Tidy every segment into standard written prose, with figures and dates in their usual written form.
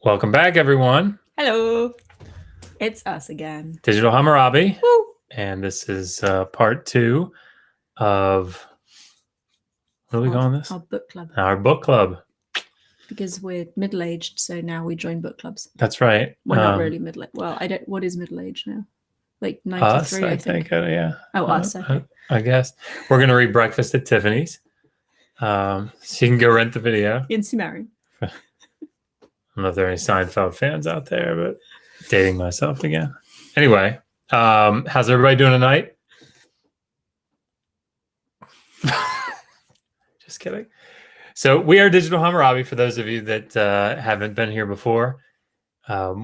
Welcome back, everyone. Hello. It's us again. Digital Hammurabi. Woo. And this is part 2 of, what are we calling this? Our book club. Our book club. Because we're middle-aged, so now we join book clubs. That's right. We're not really middle-aged. Well, I don't. What is middle-age now? Like 93, us, I think. Yeah. Oh, us. Okay. I guess. We're going to read Breakfast at Tiffany's. So you can go rent the video. In Sumerian. I don't know if there are any Seinfeld fans out there, but dating myself again. Anyway, how's everybody doing tonight? Just kidding. So we are Digital Hammurabi, for those of you that haven't been here before.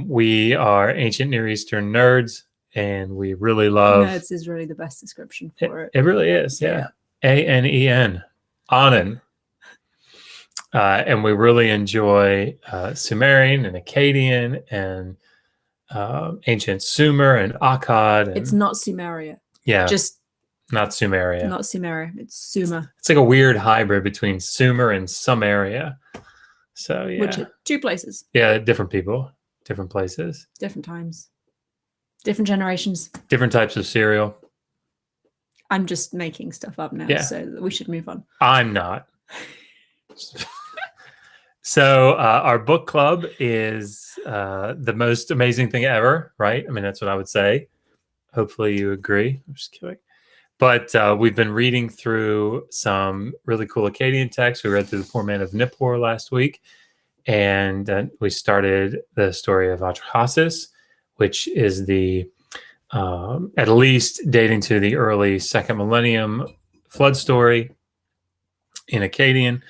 We are ancient Near Eastern nerds, and we really love... Nerds is really the best description for it. It really is, yeah. A-N-E-N. Anen. And we really enjoy Sumerian and Akkadian and ancient Sumer and Akkad. And, it's not Sumeria. Yeah. Just not Sumeria. Not Sumeria. It's Sumer. It's like a weird hybrid between Sumer and Sumeria. So, yeah. Which are two places. Yeah, different people, different places. Different times. Different generations. Different types of cereal. I'm just making stuff up now, so we should move on. I'm not. So our book club is the most amazing thing ever, right? I mean, that's what I would say. Hopefully you agree. I'm just kidding. But we've been reading through some really cool Akkadian texts. We read through The Poor Man of Nippur last week. And we started the story of Atrahasis, which is the, at least dating to the early 2nd millennium flood story in Akkadian.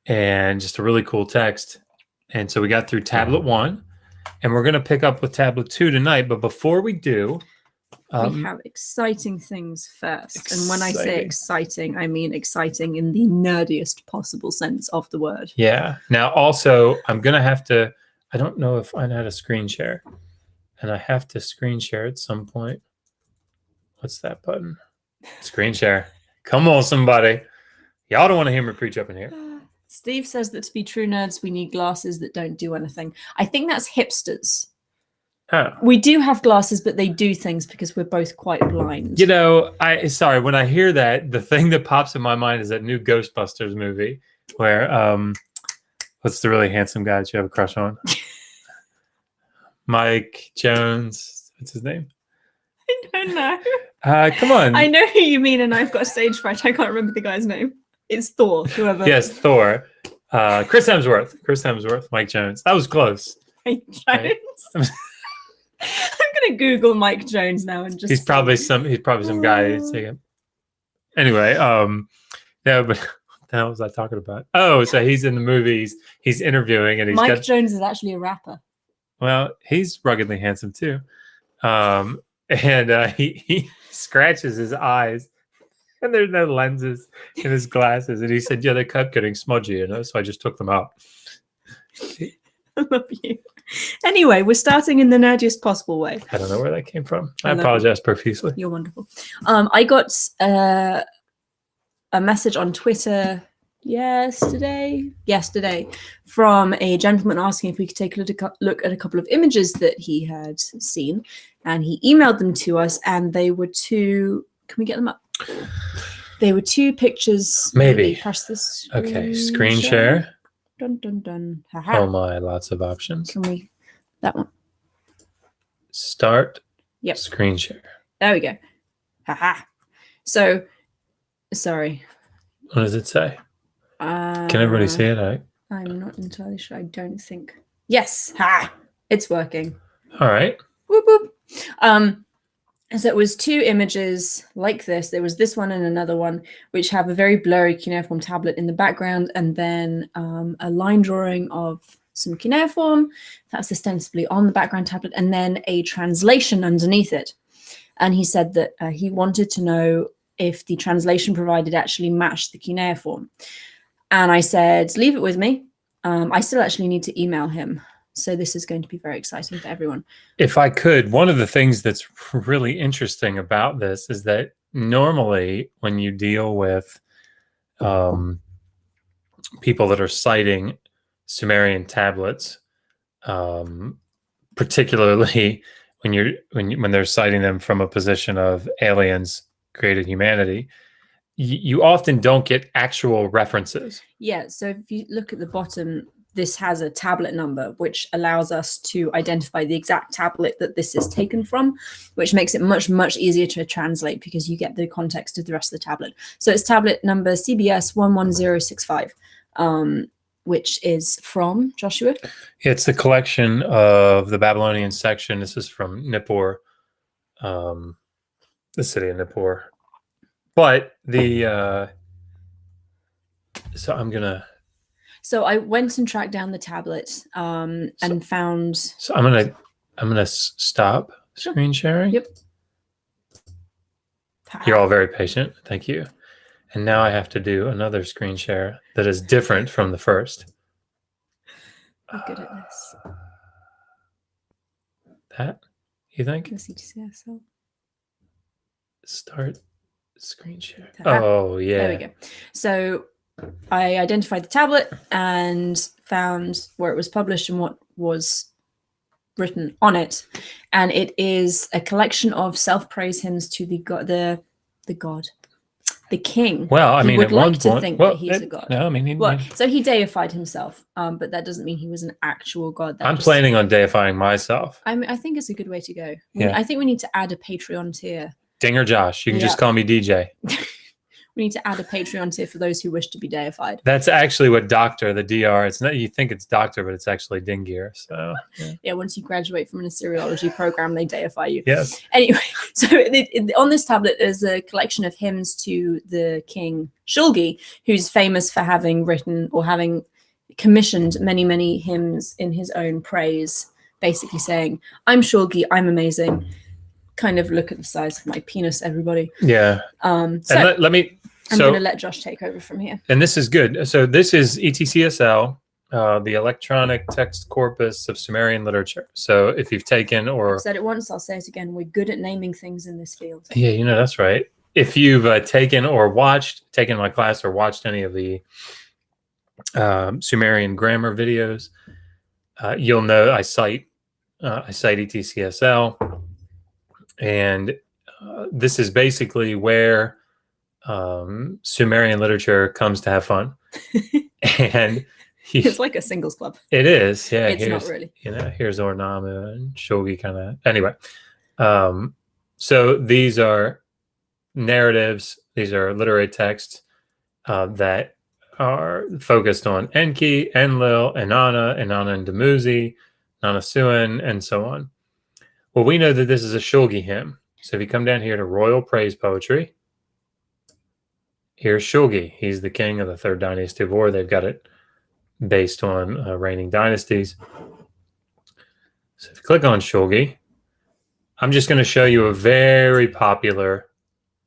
And just a really cool text. And so we got through tablet 1, and we're going to pick up with tablet 2 tonight. But before we do, we have exciting things first. And when I say exciting, I mean exciting in the nerdiest possible sense of the word. Yeah. Now, also, I'm going to have to, I don't know if I know how to screen share. And I have to screen share at some point. What's that button? Screen share. Come on, somebody. Y'all don't want to hear me preach up in here. Steve says that to be true nerds, we need glasses that don't do anything. I think that's hipsters. Oh. We do have glasses, but they do things because we're both quite blind. You know, sorry, when I hear that, the thing that pops in my mind is that new Ghostbusters movie where, what's the really handsome guy that you have a crush on? Mike Jones. What's his name? I don't know. Come on. I know who you mean, and I've got stage fright. I can't remember the guy's name. It's Thor, whoever. Yes, Thor. Chris Hemsworth. Mike Jones. That was close. Mike Jones. Right? I'm gonna Google Mike Jones now and just. He's probably some guy. Anyway, no, but what the hell was I talking about? Oh, so he's in the movies. He's interviewing, and Mike Jones is actually a rapper. Well, he's ruggedly handsome too, and he scratches his eyes. And there's no lenses in his glasses. And he said, yeah, they kept getting smudgy, you know, so I just took them out. I love you. Anyway, we're starting in the nerdiest possible way. I don't know where that came from. I apologize profusely. You're wonderful. I got a message on Twitter yesterday from a gentleman asking if we could take a look at a couple of images that he had seen. And he emailed them to us, and they were two... Can we get them up? They were two pictures. Maybe. Press this. Okay, screen share. Dun dun dun. Ha-ha. Oh my, lots of options. Can we? That one. Start. Yep. Screen share. There we go. Haha. So, sorry. What does it say? Can everybody see it? I'm not entirely sure. I don't think. Yes. Ha! It's working. All right. Whoop whoop. So it was two images like this. There was this one and another one, which have a very blurry cuneiform tablet in the background, and then a line drawing of some cuneiform that's ostensibly on the background tablet, and then a translation underneath it. And he said that he wanted to know if the translation provided actually matched the cuneiform. And I said, leave it with me. I still actually need to email him. So this is going to be very exciting for everyone. If I could, one of the things that's really interesting about this is that normally when you deal with people that are citing Sumerian tablets, particularly when they're citing them from a position of aliens created humanity, you often don't get actual references. Yeah, so if you look at the bottom, this has a tablet number, which allows us to identify the exact tablet that this is taken from, which makes it much, much easier to translate because you get the context of the rest of the tablet. So it's tablet number CBS 11065, which is from Joshua. It's the collection of the Babylonian section. This is from Nippur, the city of Nippur. But So I went and tracked down the tablet and found. So I'm gonna stop screen sharing. Yep. You're all very patient. Thank you. And now I have to do another screen share that is different from the first. I'm good at this. That, you think? Start screen share. Oh, yeah. There we go. So I identified the tablet and found where it was published and what was written on it. And it is a collection of self-praise hymns to the king. Well, I mean, would at like one to point, think that he's a god. No, I mean, so he deified himself, but that doesn't mean he was an actual god. I'm planning on deifying myself. I think it's a good way to go. Yeah. I think we need to add a Patreon tier. Dinger Josh, you can just call me DJ. We need to add a Patreon tier for those who wish to be deified. That's actually what Doctor, the DR, it's not, you think it's Doctor, but it's actually Dingir. So yeah, once you graduate from an Assyriology program, they deify you. Yes. Anyway, so on this tablet is a collection of hymns to the king Shogi, who's famous for having written or having commissioned many, many hymns in his own praise, basically saying, I'm Shogi, I'm amazing. Kind of look at the size of my penis, everybody. Yeah. So let me. I'm going to let Josh take over from here. And this is good. So this is ETCSL, the Electronic Text Corpus of Sumerian Literature. So if you've taken or... I've said it once, I'll say it again. We're good at naming things in this field. Yeah, you know, that's right. If you've taken my class or watched any of the Sumerian grammar videos, you'll know I cite ETCSL. And this is basically where Sumerian literature comes to have fun. And it's like a singles club. It is, yeah. It's not really. You know, here's Ornama and Shogi kind of. Anyway, so these are narratives. These are literary texts that are focused on Enki, Enlil, Inanna and Dumuzi, Nanasuan, and so on. Well, we know that this is a Shogi hymn. So if you come down here to Royal Praise Poetry, here's Shogi. He's the king of the third dynasty of Ur. They've got it based on reigning dynasties. So if you click on Shogi, I'm just going to show you a very popular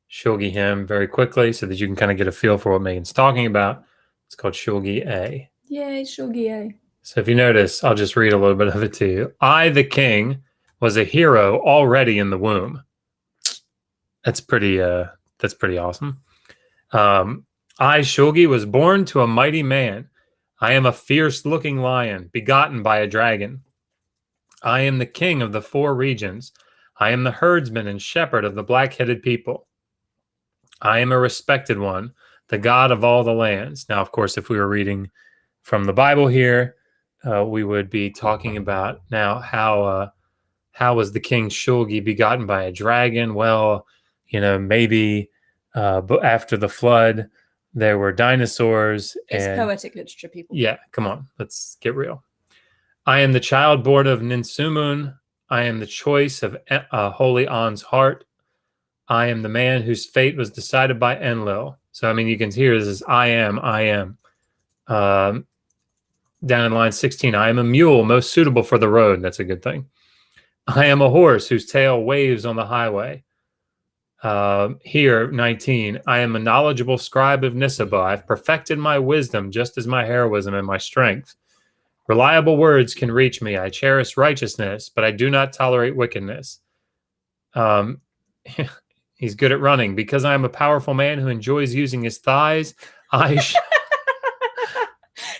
Shogi hymn very quickly so that you can kind of get a feel for what Megan's talking about. It's called Shogi A. Yay, Shogi A. So if you notice, I'll just read a little bit of it to you. I, the king, was a hero already in the womb. That's pretty awesome. I, Shogi, was born to a mighty man. I am a fierce-looking lion, begotten by a dragon. I am the king of the 4 regions. I am the herdsman and shepherd of the black-headed people. I am a respected one, the god of all the lands. Now, of course, if we were reading from the Bible here, we would be talking about now how was the king Shogi begotten by a dragon? Well, you know, maybe but after the flood, there were dinosaurs. It's poetic literature, people. Yeah, come on, let's get real. I am the child born of Ninsumun. I am the choice of Holy An's heart. I am the man whose fate was decided by Enlil. So, I mean, you can hear this is I am. Down in line 16, I am a mule most suitable for the road. That's a good thing. I am a horse whose tail waves on the highway. Here, 19, I am a knowledgeable scribe of Nisaba. I've perfected my wisdom just as my heroism and my strength. Reliable words can reach me. I cherish righteousness, but I do not tolerate wickedness. He's good at running. Because I am a powerful man who enjoys using his thighs,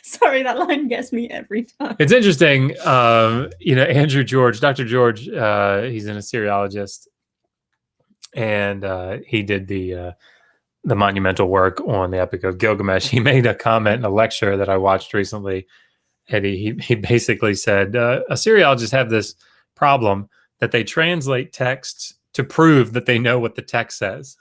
Sorry, Sorry, that line gets me every time. It's interesting. Andrew George, Dr. George, he's an Assyriologist, and he did the monumental work on the Epic of Gilgamesh. He made a comment in a lecture that I watched recently, and he basically said Assyriologists have this problem that they translate texts to prove that they know what the text says.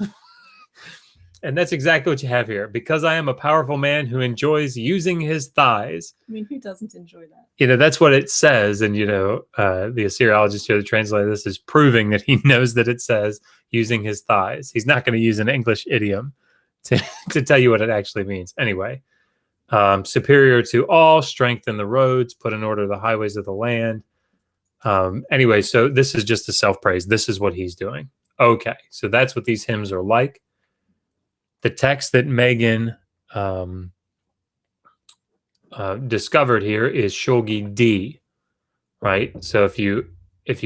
And that's exactly what you have here. Because I am a powerful man who enjoys using his thighs. I mean, who doesn't enjoy that? That's what it says. And, the Assyriologist here, the translator, this is proving that he knows that it says using his thighs. He's not going to use an English idiom to tell you what it actually means. Anyway, superior to all, strengthen the roads, put in order the highways of the land. Anyway, so this is just a self-praise. This is what he's doing. Okay, so that's what these hymns are like. The text that Megan discovered here is Shogi D, right? So if you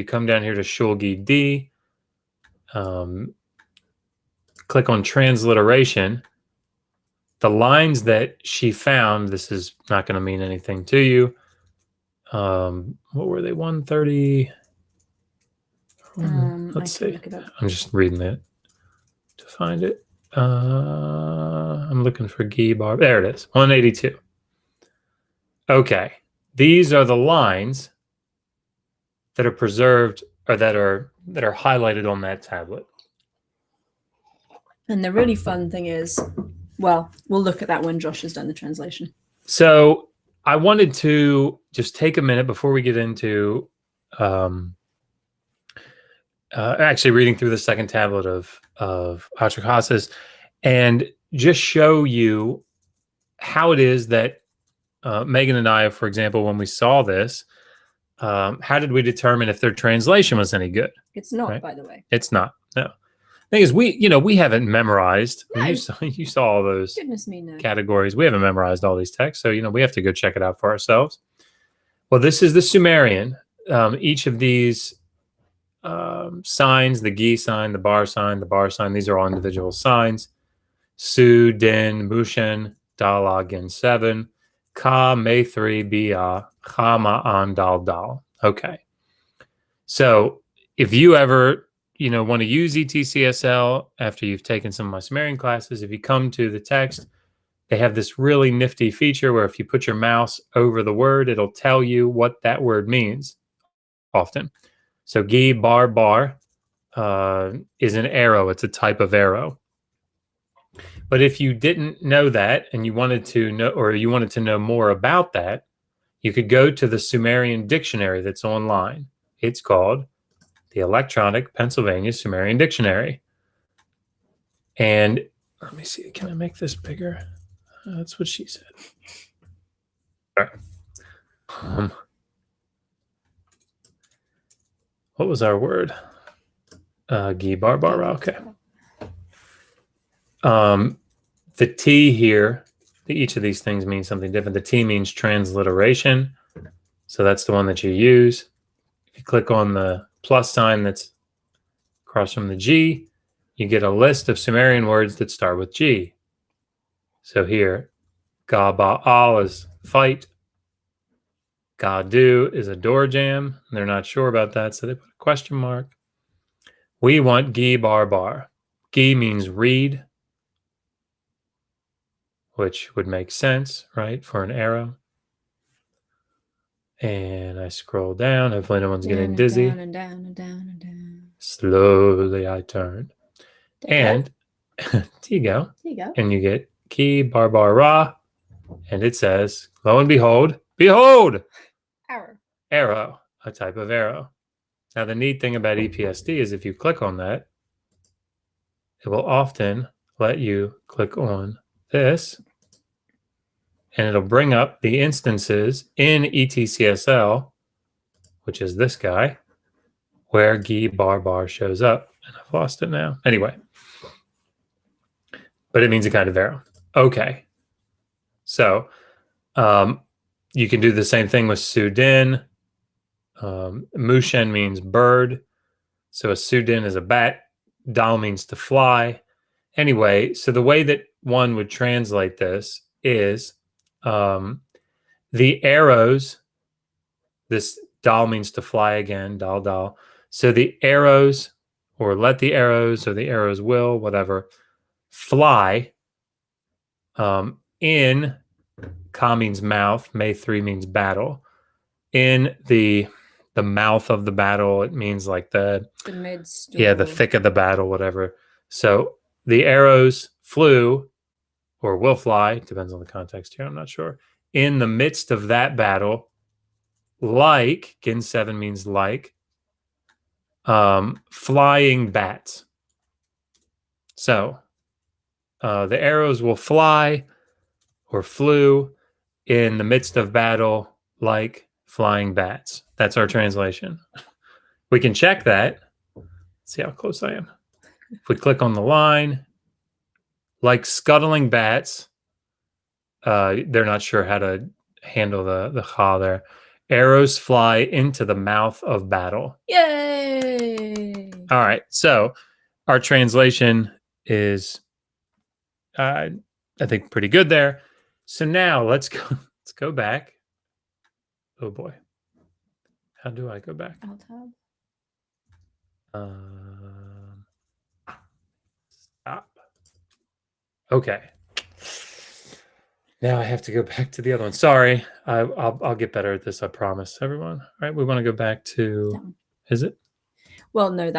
come down here to Shogi D, click on transliteration, the lines that she found, this is not going to mean anything to you. What were they? 130. Let's see. I'm just reading it to find it. I'm looking for Gi bar. There it is. 182. Okay. These are the lines that are preserved or that are highlighted on that tablet. And the really fun thing is, well, we'll look at that when Josh has done the translation. So I wanted to just take a minute before we get into actually reading through the second tablet of Atrahasis and just show you how it is that Megan and I, for example, when we saw this, how did we determine if their translation was any good? It's not, right? By the way. It's not. No. Thing is, we haven't memorized. No. You saw all those Goodness me, no. categories. We haven't memorized all these texts, so we have to go check it out for ourselves. Well, this is the Sumerian. Each of these signs, the Gi sign, the bar sign, these are all individual signs. Su, Din, Mushen, Dal, Gin 7, Ka, Me 3, Bia, Chama, An, Dal, Dal. Okay. So if you ever want to use ETCSL after you've taken some of my Sumerian classes, if you come to the text, they have this really nifty feature where if you put your mouse over the word, it'll tell you what that word means often. So Gi bar bar is an arrow. It's a type of arrow. But if you didn't know that and you wanted to know more about that, you could go to the Sumerian Dictionary that's online. It's called the Electronic Pennsylvania Sumerian Dictionary. And let me see, can I make this bigger? That's what she said. All right. What was our word? Gi bar bar. Okay. The T here, each of these things means something different. The T means transliteration. So that's the one that you use. If you click on the plus sign that's across from the G, you get a list of Sumerian words that start with G. So here, Ga ba al is fight. Ga do is a door jam. They're not sure about that, so they put a question mark. We want Gi bar bar. Gi means read, which would make sense, right, for an arrow. And I scroll down. Hopefully no one's getting dizzy. Down and down and down and down. Slowly I turn. And there you go. There you go. And you get Ki bar bar ra. And it says, lo and behold, Arrow. Arrow, a type of arrow. Now the neat thing about EPSD is if you click on that, it will often let you click on this. And it'll bring up the instances in ETCSL, which is this guy, where Gi bar bar shows up. And I've lost it now. Anyway. But it means a kind of arrow. Okay. So you can do the same thing with Sudin. Mushen means bird. So a Sudin is a bat. Dal means to fly. Anyway, so the way that one would translate this is The arrows, this dal means to fly again, dal dal. So the arrows, or let the arrows, or the arrows will, whatever, fly. In ka means mouth, may 3 means battle. In the mouth of the battle, it means like the midst. the thick of the battle, whatever. So the arrows flew or will fly, depends on the context here, I'm not sure. In the midst of that battle, like, Gin 7 means like, flying bats. So the arrows will fly or flew in the midst of battle like flying bats. That's our translation. We can check that. Let's see how close I am. If we click on the line, like scuttling bats, they're not sure how to handle the ha there. Arrows fly into the mouth of battle. Yay! All right. So our translation is, I think, pretty good there. So now let's go back. Oh boy. How do I go back? Alt tab. Stop. Okay. Now I have to go back to the other one. Sorry. I'll get better at this, I promise, everyone. All right, we want to go back to, is it? Well, no,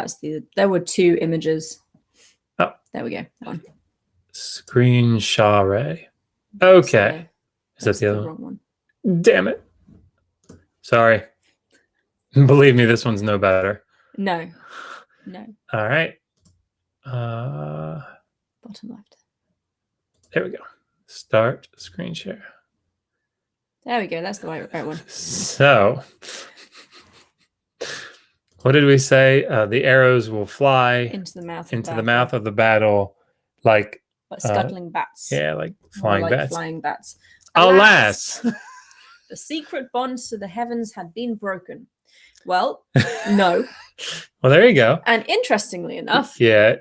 there were 2 images. Oh. There we go. That one. Screen share. Okay. Is that the other wrong one? Damn it. Sorry. Believe me, this one's no better. No. All right. Bottom left. There we go. Start screen share. There we go. That's the right one. So, what did we say? The arrows will fly into the mouth of the battle, like scuttling bats. Yeah, like flying bats. Flying bats. Alas! The secret bonds to the heavens had been broken. Well, no. Well, there you go. And interestingly enough, yeah.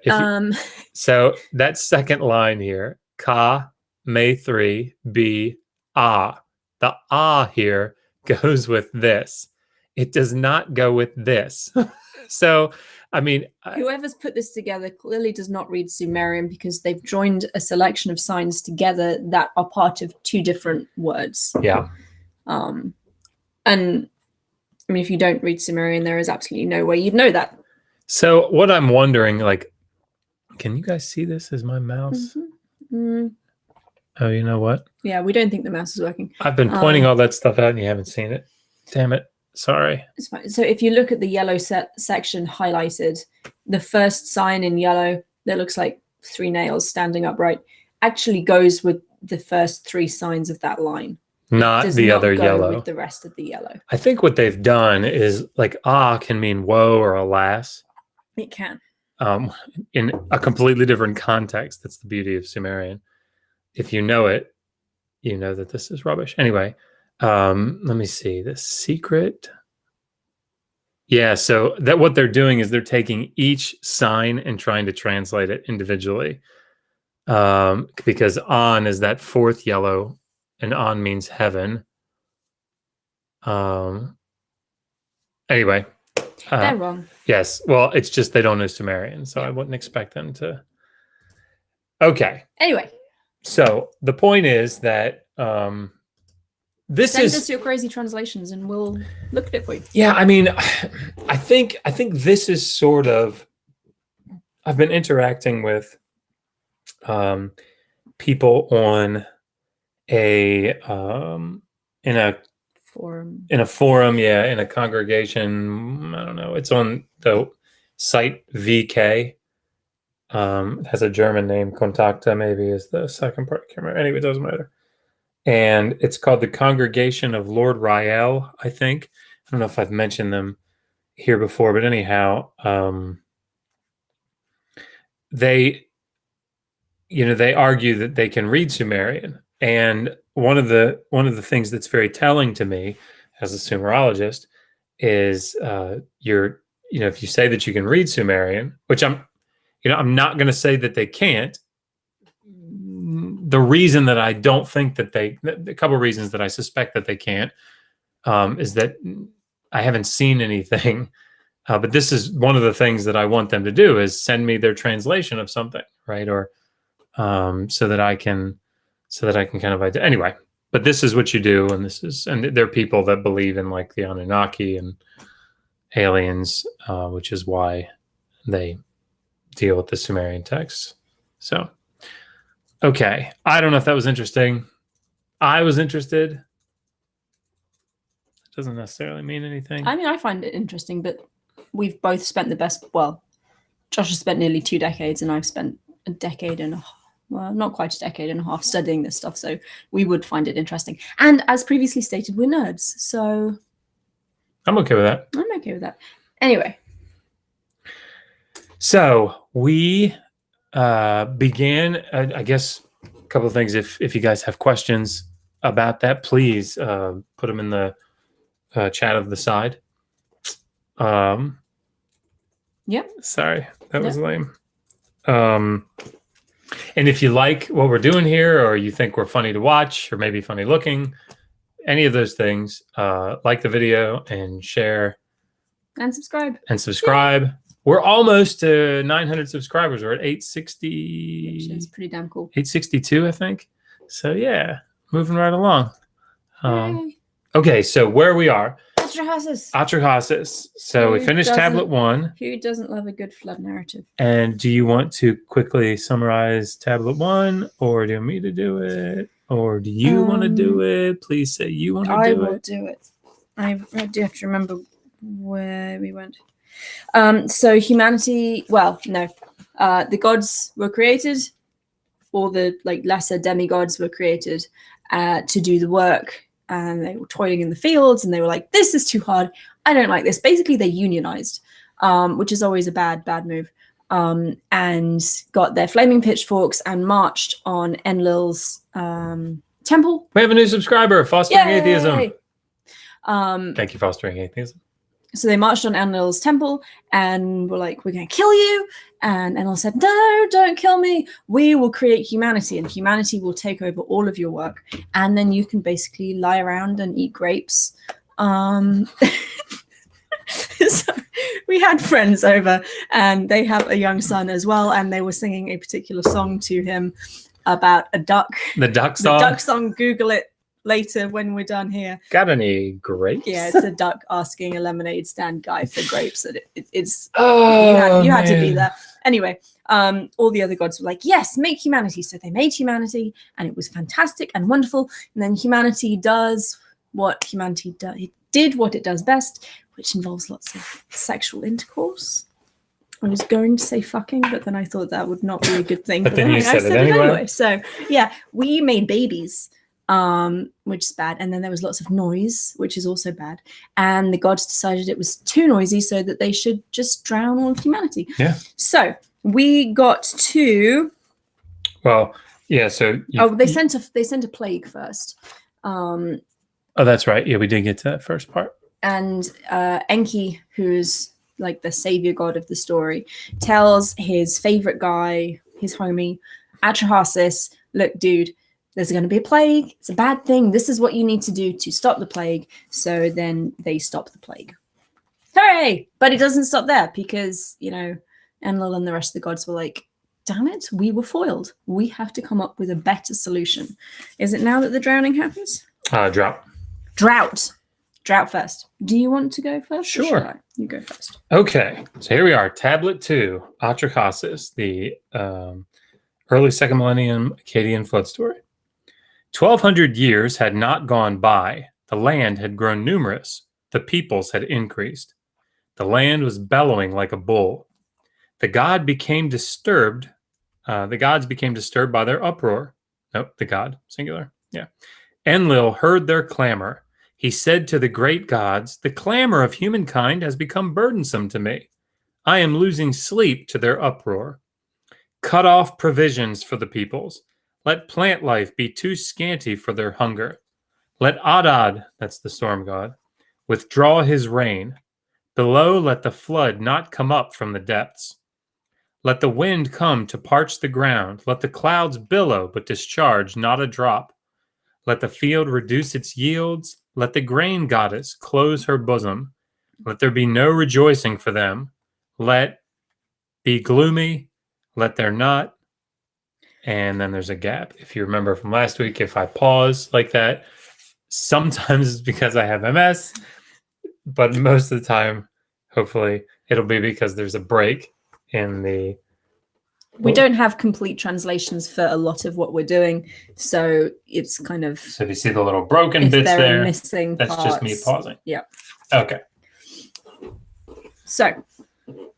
So that second line here, ka, may 3, be, ah. The ah here goes with this. It does not go with this. So, I mean, whoever's put this together clearly does not read Sumerian, because they've joined a selection of signs together that are part of 2 different words. Yeah. And I mean, if you don't read Sumerian, there is absolutely no way you'd know that. So what I'm wondering, like, can you guys see this? Is my mouse? Mm-hmm. Oh, you know what? Yeah, we don't think the mouse is working. I've been pointing all that stuff out and you haven't seen it. Damn it. Sorry. It's fine. So if you look at the yellow section highlighted, the first sign in yellow that looks like 3 nails standing upright actually goes with the first 3 signs of that line. Not the other yellow. With the rest of the yellow. I think what they've done is, like, ah can mean whoa or alas. It can. In a completely different context. That's the beauty of Sumerian. If you know it, you know that this is rubbish. Anyway, let me see. The secret. Yeah, so that what they're doing is they're taking each sign and trying to translate it individually. Because on is that 4th yellow, and on means heaven. Anyway. They're wrong. Yes. Well, it's just they don't know Sumerian, so I wouldn't expect them to. Okay. Anyway. So the point is that Send us your crazy translations and we'll look at it for you. Yeah, I mean, I think this is sort of. I've been interacting with people on in a forum, in a congregation. I don't know. It's on the site VK. It has a German name. Kontakte maybe is the second part. I can't remember. Anyway, it doesn't matter. And it's called the Congregation of Lord Rayel, I think. I don't know if I've mentioned them here before, but anyhow, they argue that they can read Sumerian. And one of the things that's very telling to me as a Sumerologist is if you say that you can read Sumerian, which I'm not going to say that they can't, the reason that I don't think that a couple of reasons that I suspect that they can't is that I haven't seen anything. But this is one of the things that I want them to do is send me their translation of something, right? Or so that I can kind of anyway. But this is what you do, and there are people that believe in like the Anunnaki and aliens, which is why they deal with the Sumerian texts. So, okay, I don't know if that was interesting. I was interested. It doesn't necessarily mean anything. I mean, I find it interesting, but we've both spent Josh has spent nearly 2 decades, and I've spent a decade and a half. Well, not quite a decade and a half studying this stuff, so we would find it interesting. And as previously stated, we're nerds, so I'm okay with that. I'm okay with that. Anyway. So we began, I guess, a couple of things. If you guys have questions about that, please put them in the chat of the side. Yep. Sorry, that was lame. And if you like what we're doing here, or you think we're funny to watch, or maybe funny looking, any of those things, like the video and share. And subscribe. Yeah. We're almost to 900 subscribers. We're at 860. Which is pretty damn cool. 862, I think. So yeah, moving right along. Okay, so where we are. Atrahasis. So we finished tablet 1. Who doesn't love a good flood narrative? And do you want to quickly summarize tablet 1, or do you want me to do it? Or do you want to do it? Please say you want to do it. I will do it. I do have to remember where we went. So humanity, the gods were created, or the lesser demigods were created to do the work. And they were toiling in the fields, and they were like, this is too hard. I don't like this. Basically, they unionized, which is always a bad move, and got their flaming pitchforks and marched on Enlil's temple. We have a new subscriber, Fostering Yay! Atheism. Thank you, Fostering Atheism. So they marched on Enlil's temple and were like, we're going to kill you. And Enlil said, no, don't kill me. We will create humanity, and humanity will take over all of your work. And then you can basically lie around and eat grapes. So we had friends over, and they have a young son as well. And they were singing a particular song to him about a duck. The duck song? The duck song. Google it later when we're done here. Got any grapes? Yeah, it's a duck asking a lemonade stand guy for grapes. And it's you had to be there. Anyway, all the other gods were like, yes, make humanity. So they made humanity, and it was fantastic and wonderful. And then humanity does what humanity does. It did what it does best, which involves lots of sexual intercourse. I was going to say fucking, but then I thought that would not be a good thing. But then you said it anyway. So yeah, we made babies. Which is bad. And then there was lots of noise, which is also bad. And the gods decided it was too noisy, so that they should just drown all of humanity. Yeah. So we got to. Well, yeah. So they sent a plague first. Oh, that's right. Yeah, we did get to that first part. And Enki, who's like the savior god of the story, tells his favorite guy, his homie, Atrahasis, look, dude, there's going to be a plague. It's a bad thing. This is what you need to do to stop the plague. So then they stop the plague. Hooray! But it doesn't stop there, because, Enlil and the rest of the gods were like, damn it, we were foiled. We have to come up with a better solution. Is it now that the drowning happens? Drought. Drought first. Do you want to go first? Sure. You go first. Okay. So here we are. Tablet 2, Atrahasis, the early second millennium Akkadian flood story. 1,200 years had not gone by. The land had grown numerous. The peoples had increased. The land was bellowing like a bull. The gods became disturbed by their uproar. Nope, the god, singular. Yeah. Enlil heard their clamor. He said to the great gods, the clamor of humankind has become burdensome to me. I am losing sleep to their uproar. Cut off provisions for the peoples. Let plant life be too scanty for their hunger. Let Adad, that's the storm god, withdraw his rain. Below let the flood not come up from the depths. Let the wind come to parch the ground. Let the clouds billow, but discharge not a drop. Let the field reduce its yields. Let the grain goddess close her bosom. Let there be no rejoicing for them. Let be gloomy. Let there not. And then there's a gap. If you remember from last week, if I pause like that, sometimes it's because I have MS, but most of the time, hopefully, it'll be because there's a break in the... We don't have complete translations for a lot of what we're doing, so it's kind of... So if you see the little broken bits there, missing that's parts. just me pausing. Yeah. Okay. So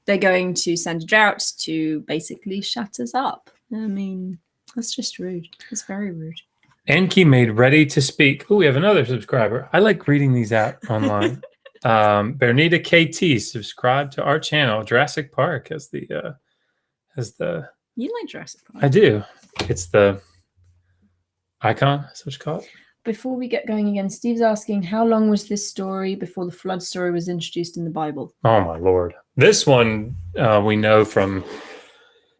they're going to send a drought to basically shut us up. I mean, that's just rude. It's very rude. Enki made ready to speak. Oh, we have another subscriber. I like reading these out online. Bernita KT, subscribe to our channel. Jurassic Park has the You like Jurassic Park? I do. It's the icon, that's what you call it. Before we get going again, Steve's asking, how long was this story before the flood story was introduced in the Bible? Oh my Lord. This one we know from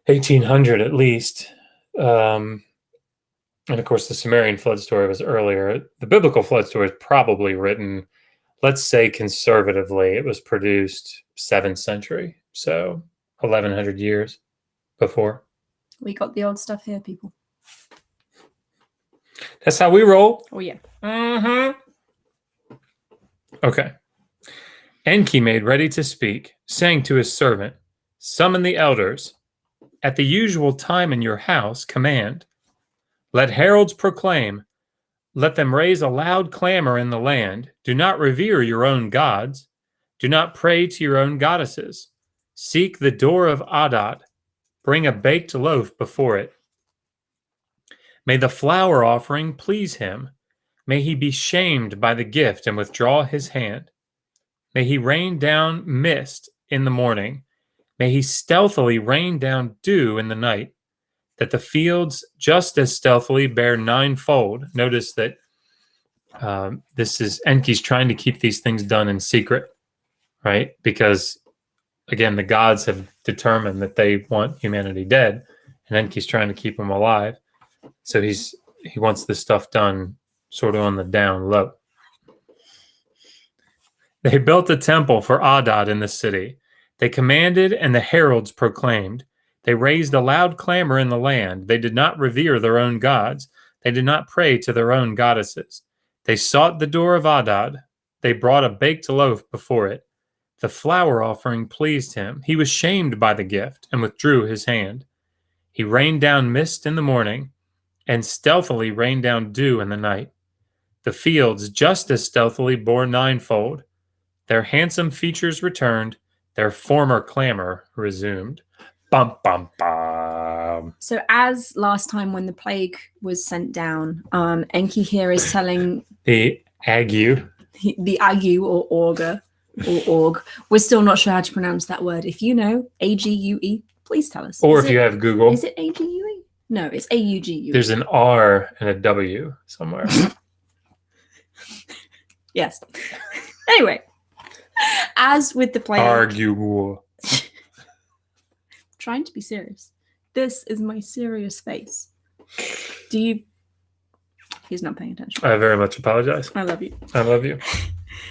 1800 at least. And of course, the Sumerian flood story was earlier. The biblical flood story is probably written, let's say conservatively, it was produced 7th century. So 1100 years before. We got the old stuff here, people. That's how we roll. Oh, yeah. Mm-hmm. Okay. Enki made ready to speak, saying to his servant, summon the elders. At the usual time in your house, command. Let heralds proclaim. Let them raise a loud clamor in the land. Do not revere your own gods. Do not pray to your own goddesses. Seek the door of Adad. Bring a baked loaf before it. May the flour offering please him. May he be shamed by the gift and withdraw his hand. May he rain down mist in the morning. May he stealthily rain down dew in the night, that the fields just as stealthily bear ninefold. Notice that this is Enki's trying to keep these things done in secret, right? Because, again, the gods have determined that they want humanity dead, and Enki's trying to keep them alive. So he wants this stuff done sort of on the down low. They built a temple for Adad in the city. They commanded, and the heralds proclaimed. They raised a loud clamor in the land. They did not revere their own gods. They did not pray to their own goddesses. They sought the door of Adad. They brought a baked loaf before it. The flour offering pleased him. He was shamed by the gift and withdrew his hand. He rained down mist in the morning and stealthily rained down dew in the night. The fields just as stealthily bore ninefold. Their handsome features returned. Their former clamor resumed. Bum, bum, bum. So as last time when the plague was sent down, Enki here is telling... the ague. The ague or augur or org. We're still not sure how to pronounce that word. If you know, A-G-U-E, please tell us. Or if you have Google. Is it A-G-U-E? No, it's A-U-G-U-E. There's an R and a W somewhere. Yes. Anyway, as with the plague... Argue. Trying to be serious. This is my serious face. Do you... He's not paying attention. I very much apologize. I love you. I love you.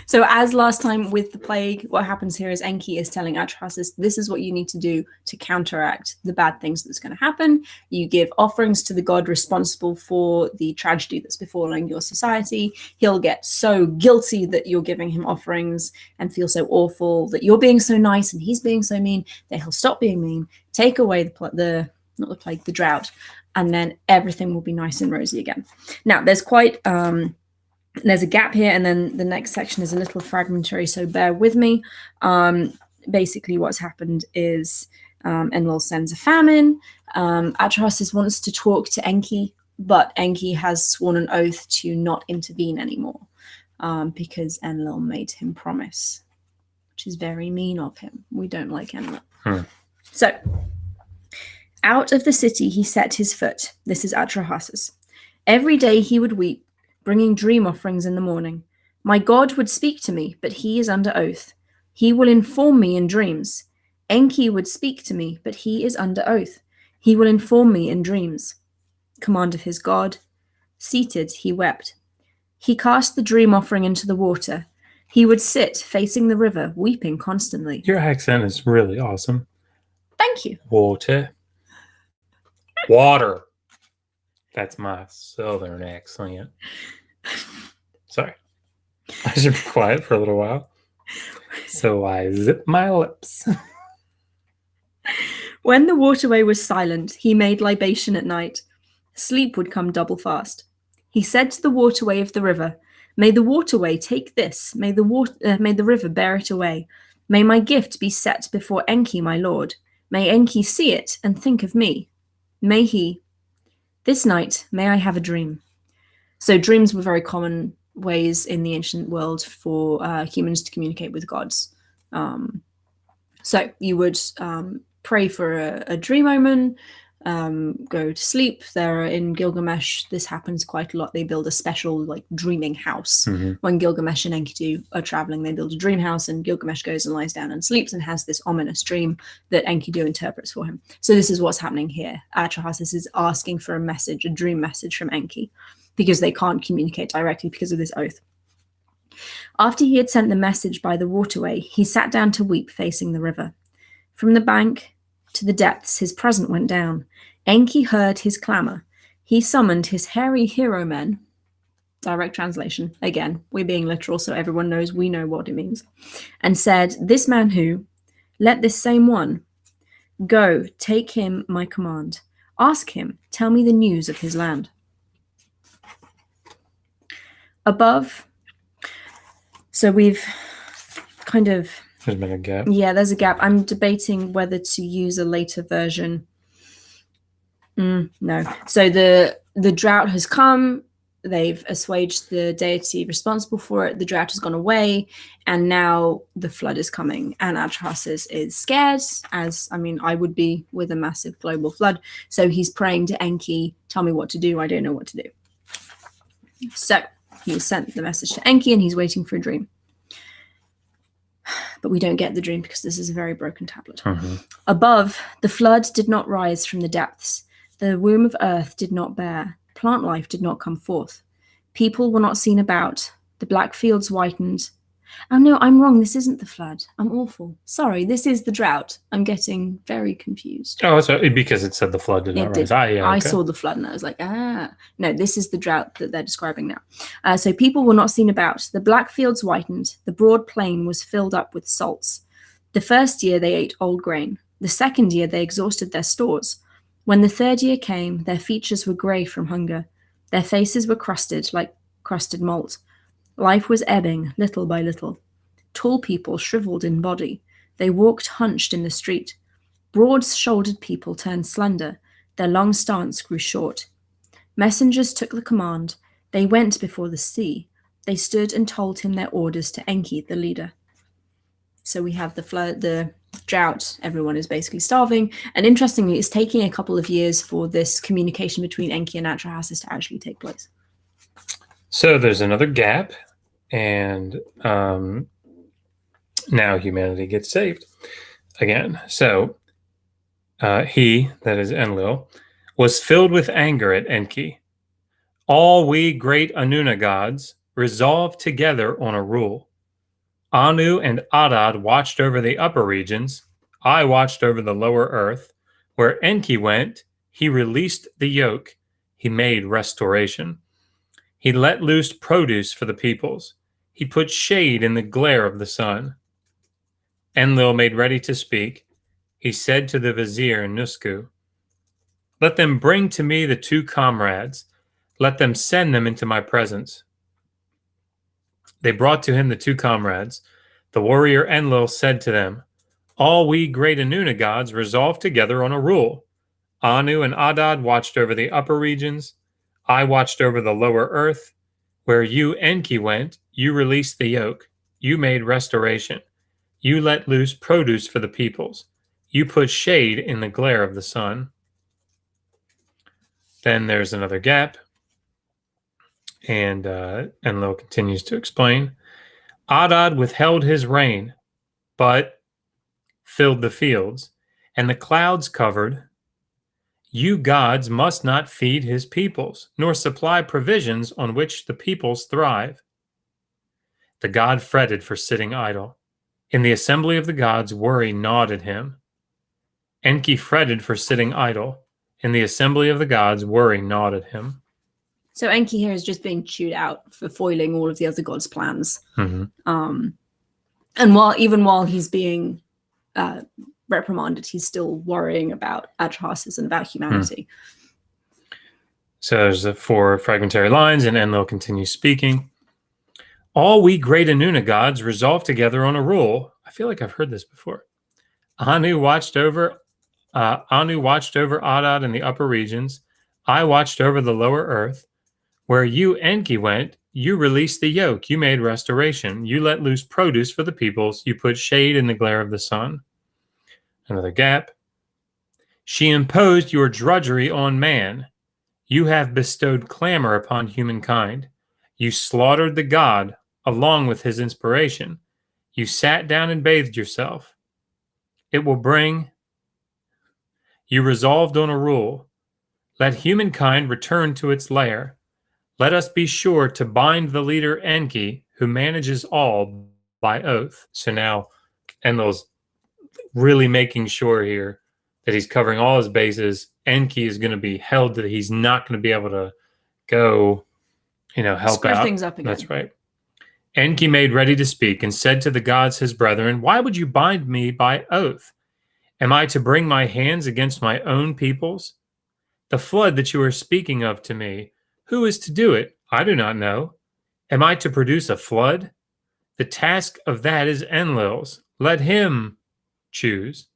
So as last time with the plague, what happens here is Enki is telling Atrahasis, this is what you need to do to counteract the bad things that's going to happen. You give offerings to the god responsible for the tragedy that's befalling your society. He'll get so guilty that you're giving him offerings and feel so awful that you're being so nice and he's being so mean that he'll stop being mean, take away the drought, and then everything will be nice and rosy again. Now, there's quite... there's a gap here, and then the next section is a little fragmentary, so bear with me. Basically, what's happened is Enlil sends a famine. Atrahasis wants to talk to Enki, but Enki has sworn an oath to not intervene anymore because Enlil made him promise, which is very mean of him. We don't like Enlil. So, out of the city he set his foot. This is Atrahasis. Every day he would weep, bringing dream offerings in the morning. My God would speak to me, but he is under oath. He will inform me in dreams. Enki would speak to me, but he is under oath. He will inform me in dreams. Command of his god. Seated, he wept. He cast the dream offering into the water. He would sit facing the river, weeping constantly. Your accent is really awesome. Thank you. Water. Water. That's my southern accent. Sorry. I should be quiet for a little while. So I zip my lips. When the waterway was silent, he made libation at night. Sleep would come double fast. He said to the waterway of the river, "May the waterway take this. May the river bear it away. May my gift be set before Enki, my lord. May Enki see it and think of me. May he. This night, may I have a dream." So dreams were very common ways in the ancient world for humans to communicate with gods. So you would pray for a dream omen, go to sleep. There in Gilgamesh, this happens quite a lot. They build a special like dreaming house. When Gilgamesh and Enkidu are traveling, they build a dream house, and Gilgamesh goes and lies down and sleeps and has this ominous dream that Enkidu interprets for him. So this is what's happening here. Atrahasis is asking for a message, a dream message from Enki, because they can't communicate directly because of this oath. After he had sent the message by the waterway, he sat down to weep, facing the river. From the bank to the depths, his present went down. Enki heard his clamour. He summoned his hairy hero men. Direct translation. Again, we're being literal, so everyone knows we know what it means. And said, "This man who? Let this same one. Go, take him my command. Ask him, tell me the news of his land." Above, so we've kind of... There's been a gap. Yeah, there's a gap. I'm debating whether to use a later version. No. So the drought has come. They've assuaged the deity responsible for it. The drought has gone away, and now the flood is coming. And Atrahasis is scared, as I would be with a massive global flood. So he's praying to Enki, "Tell me what to do. I don't know what to do." So he sent the message to Enki, and he's waiting for a dream. But we don't get the dream because this is a very broken tablet. Above, the flood did not rise from the depths. The womb of earth did not bear. Plant life did not come forth. People were not seen about. The black fields whitened. Oh no, I'm wrong. This isn't the flood. I'm awful. Sorry, this is the drought. I'm getting very confused. Oh, so because it said the flood did not rise. I saw the flood and I was like, no, this is the drought that they're describing now. So people were not seen about. The black fields whitened. The broad plain was filled up with salts. The first year they ate old grain. The second year they exhausted their stores. When the third year came, their features were grey from hunger. Their faces were crusted like crusted malt. Life was ebbing, little by little. Tall people shriveled in body. They walked hunched in the street. Broad-shouldered people turned slender. Their long stance grew short. Messengers took the command. They went before the sea. They stood and told him their orders to Enki, the leader. So we have the flood, the drought. Everyone is basically starving. And interestingly, it's taking a couple of years for this communication between Enki and Atrahasis to actually take place. So there's another gap, and now humanity gets saved again. So he, that is Enlil, was filled with anger at Enki. All we great Anuna gods resolved together on a rule. Anu and Adad watched over the upper regions. I watched over the lower earth. Where Enki went, he released the yoke. He made restoration. He let loose produce for the peoples. He put shade in the glare of the sun. Enlil made ready to speak. He said to the vizier Nusku, "Let them bring to me the two comrades. Let them send them into my presence." They brought to him the two comrades. The warrior Enlil said to them, "All we great Anuna gods resolved together on a rule. Anu and Adad watched over the upper regions. I watched over the lower earth. Where you, Enki, went, you released the yoke. You made restoration. You let loose produce for the peoples. You put shade in the glare of the sun." Then there's another gap. And Enlil continues to explain. Adad withheld his rain, but filled the fields, and the clouds covered. You gods must not feed his peoples, nor supply provisions on which the peoples thrive. The god fretted for sitting idle. In the assembly of the gods, worry gnawed at him. Enki fretted for sitting idle. In the assembly of the gods, worry gnawed at him. So Enki here is just being chewed out for foiling all of the other gods' plans. And even while he's being reprimanded, he's still worrying about Atrahasis and about humanity. So there's the 4 fragmentary lines, and Enlil continues speaking. All we great Anuna gods resolved together on a rule. I feel like I've heard this before. Anu watched over Adad in the upper regions. I watched over the lower earth. Where you, Enki, went, you released the yoke. You made restoration. You let loose produce for the peoples. You put shade in the glare of the sun. Another gap. She imposed your drudgery on man. You have bestowed clamor upon humankind. You slaughtered the god along with his inspiration. You sat down and bathed yourself. It will bring. You resolved on a rule. Let humankind return to its lair. Let us be sure to bind the leader Enki, who manages all by oath. So now Enlil's really making sure here that he's covering all his bases. Enki is going to be held that he's not going to be able to go, help Screw out. things up again. That's right. Enki made ready to speak and said to the gods, his brethren, why would you bind me by oath? Am I to bring my hands against my own peoples? The flood that you are speaking of to me, who is to do it? I do not know. Am I to produce a flood? The task of that is Enlil's. Let him choose.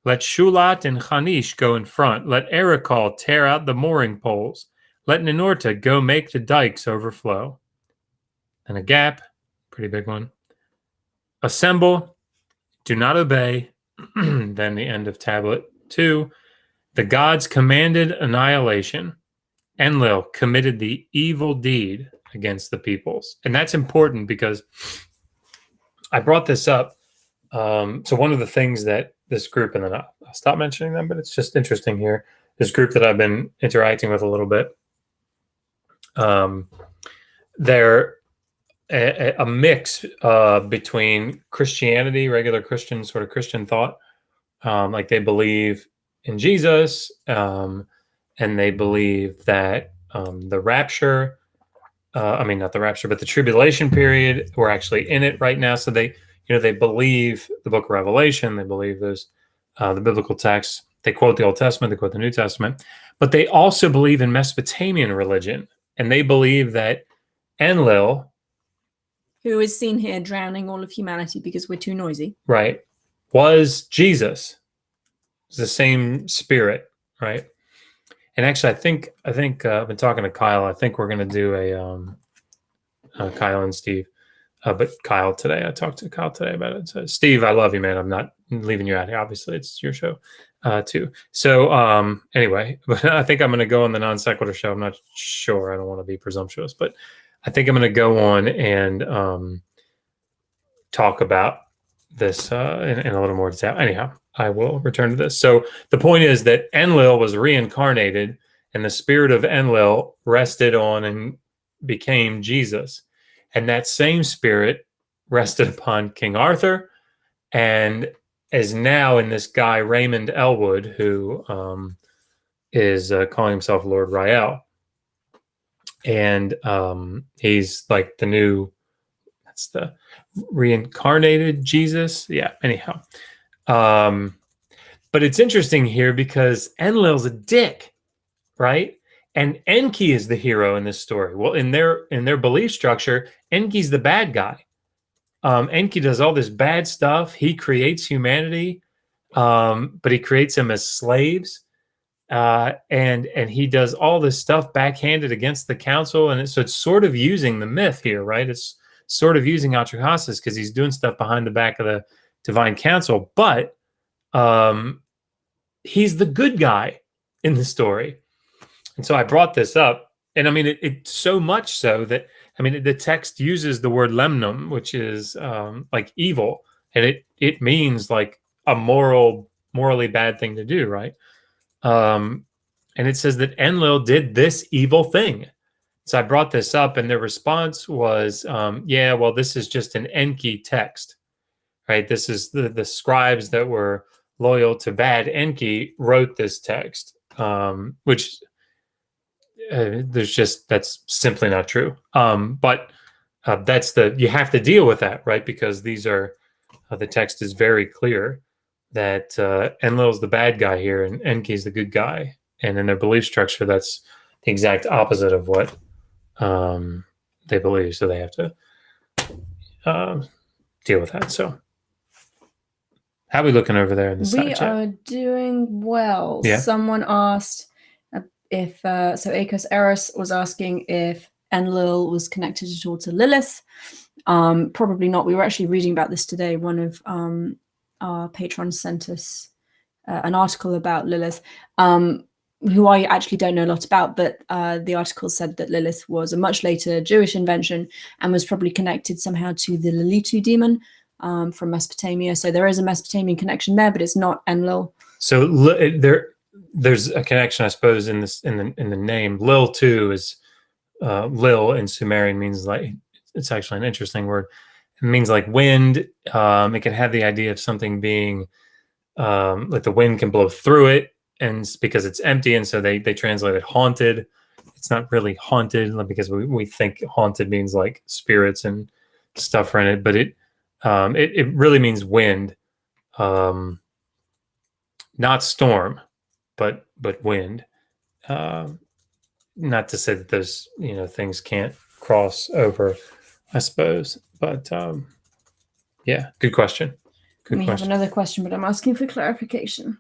Let Shulat and Khanish go in front. Let Erekal tear out the mooring poles. Let Ninorta go make the dikes overflow. And a gap, pretty big one. Assemble, do not obey. Then the end of tablet 2. The gods commanded annihilation. Enlil committed the evil deed against the peoples. And that's important because I brought this up. So one of the things that this group, and then I'll stop mentioning them, but it's just interesting here. This group that I've been interacting with a little bit, they're a mix between Christianity, regular Christian, sort of Christian thought. Like they believe in Jesus, and they believe that the rapture, not the rapture, but the tribulation period, we're actually in it right now. So they believe the book of Revelation. They believe those the biblical texts. They quote the Old Testament. They quote the New Testament. But they also believe in Mesopotamian religion. And they believe that Enlil, who is seen here drowning all of humanity because we're too noisy, right, was Jesus. It's the same spirit, right? And actually, I think I've been talking to Kyle. I think we're going to do a Kyle and Steve. But Kyle today, I talked to Kyle today about it. So Steve, I love you, man. I'm not leaving you out here. Obviously, it's your show too. So anyway, but I think I'm going to go on the non sequitur show. I'm not sure. I don't want to be presumptuous, but I think I'm going to go on and talk about this in a little more detail. Anyhow, I will return to this. So the point is that Enlil was reincarnated, and the spirit of Enlil rested on and became Jesus. And that same spirit rested upon King Arthur and is now in this guy, Raymond Elwood, who is calling himself Lord Rayel. And he's like that's the reincarnated Jesus. Yeah, anyhow. But it's interesting here because Enlil's a dick, right? And Enki is the hero in this story. Well, in their belief structure, Enki's the bad guy. Enki does all this bad stuff. He creates humanity, but he creates them as slaves. And he does all this stuff backhanded against the council. And so it's sort of using the myth here, right? It's sort of using Atrahasis because he's doing stuff behind the back of the divine council. But he's the good guy in the story. And so I brought this up, and I mean, it's so much so that, I mean, the text uses the word lemnum, which is like evil, and it means like a morally bad thing to do, right? And it says that Enlil did this evil thing. So I brought this up, and their response was, yeah, well, this is just an Enki text, right? This is the scribes that were loyal to bad Enki wrote this text, which that's simply not true. But you have to deal with that, right? Because these are, the text is very clear that Enlil's the bad guy here and Enki's the good guy. And in their belief structure, that's the exact opposite of what they believe. So they have to deal with that. So how are we looking over there in the side We chat? are doing well. Yeah. Someone asked if, so Akos Eros was asking if Enlil was connected at all to Lilith. Probably not. We were actually reading about this today. One of our patrons sent us an article about Lilith, who I actually don't know a lot about, but the article said that Lilith was a much later Jewish invention and was probably connected somehow to the Lilitu demon from Mesopotamia. So there is a Mesopotamian connection there, but it's not Enlil. So there's a connection, I suppose, in the name. Lil too is Lil in Sumerian means like, it's actually an interesting word. It means like wind. It can have the idea of something being like the wind can blow through it, and because it's empty, and so they translate it haunted. It's not really haunted because we think haunted means like spirits and stuff are in it, but it really means wind, not storm, but wind. Not to say that those things can't cross over, I suppose, but yeah, good question. We have another question, but I'm asking for clarification.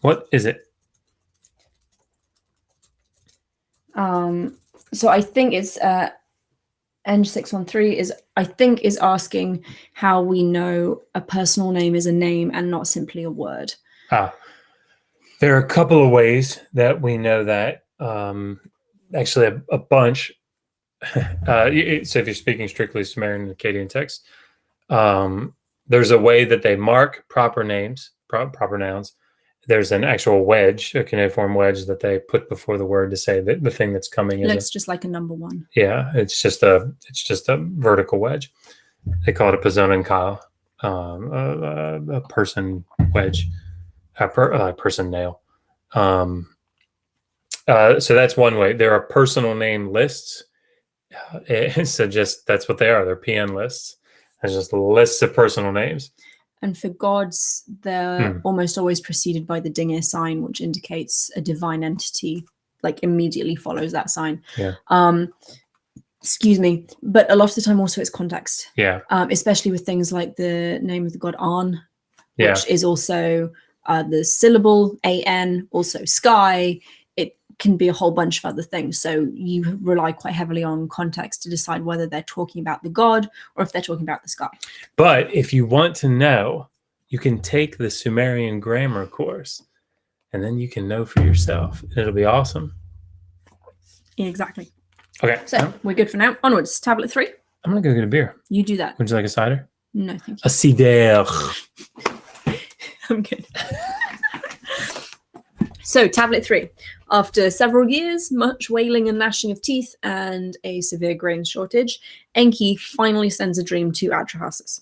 What is it? So I think it's N613 is asking how we know a personal name is a name and not simply a word. There are a couple of ways that we know that. Actually, a bunch. So if you're speaking strictly Sumerian and Akkadian text, there's a way that they mark proper names, proper nouns. There's an actual wedge, a cuneiform wedge that they put before the word to say that the thing that's coming looks just like a number one. Yeah, it's just a vertical wedge. They call it a Pazonankyle, a person wedge, a person nail. So that's one way. There are personal name lists. So just that's what they are. They're PN lists. There's just lists of personal names. And for gods, they're almost always preceded by the dingir sign, which indicates a divine entity, like immediately follows that sign. Yeah. Excuse me. But a lot of the time also it's context. Yeah. Especially with things like the name of the god An, Yeah. which is also the syllable AN, also sky. It can be a whole bunch of other things. So you rely quite heavily on context to decide whether they're talking about the god or if they're talking about the sky. But if you want to know, you can take the Sumerian grammar course and then you can know for yourself. It'll be awesome. Exactly. Okay. So we're good for now. Onwards. Tablet 3. I'm going to go get a beer. You do that. Would you like a cider? No, thank you. A cider. I'm good. So, Tablet 3. After several years, much wailing and gnashing of teeth, and a severe grain shortage, Enki finally sends a dream to Atrahasis.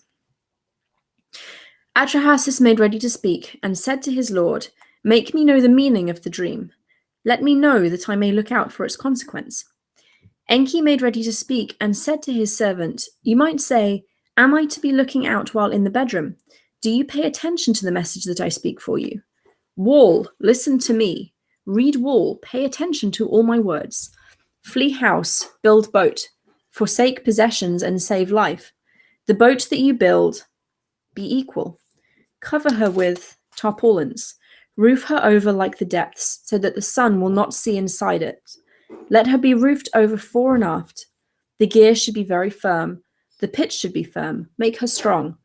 Atrahasis made ready to speak, and said to his lord, "Make me know the meaning of the dream. Let me know that I may look out for its consequence." Enki made ready to speak, and said to his servant, "You might say, am I to be looking out while in the bedroom? Do you pay attention to the message that I speak for you? Wall, listen to me. Read wall, pay attention to all my words. Flee house, build boat. Forsake possessions and save life. The boat that you build, be equal. Cover her with tarpaulins. Roof her over like the depths, so that the sun will not see inside it. Let her be roofed over fore and aft. The gear should be very firm. The pitch should be firm. Make her strong.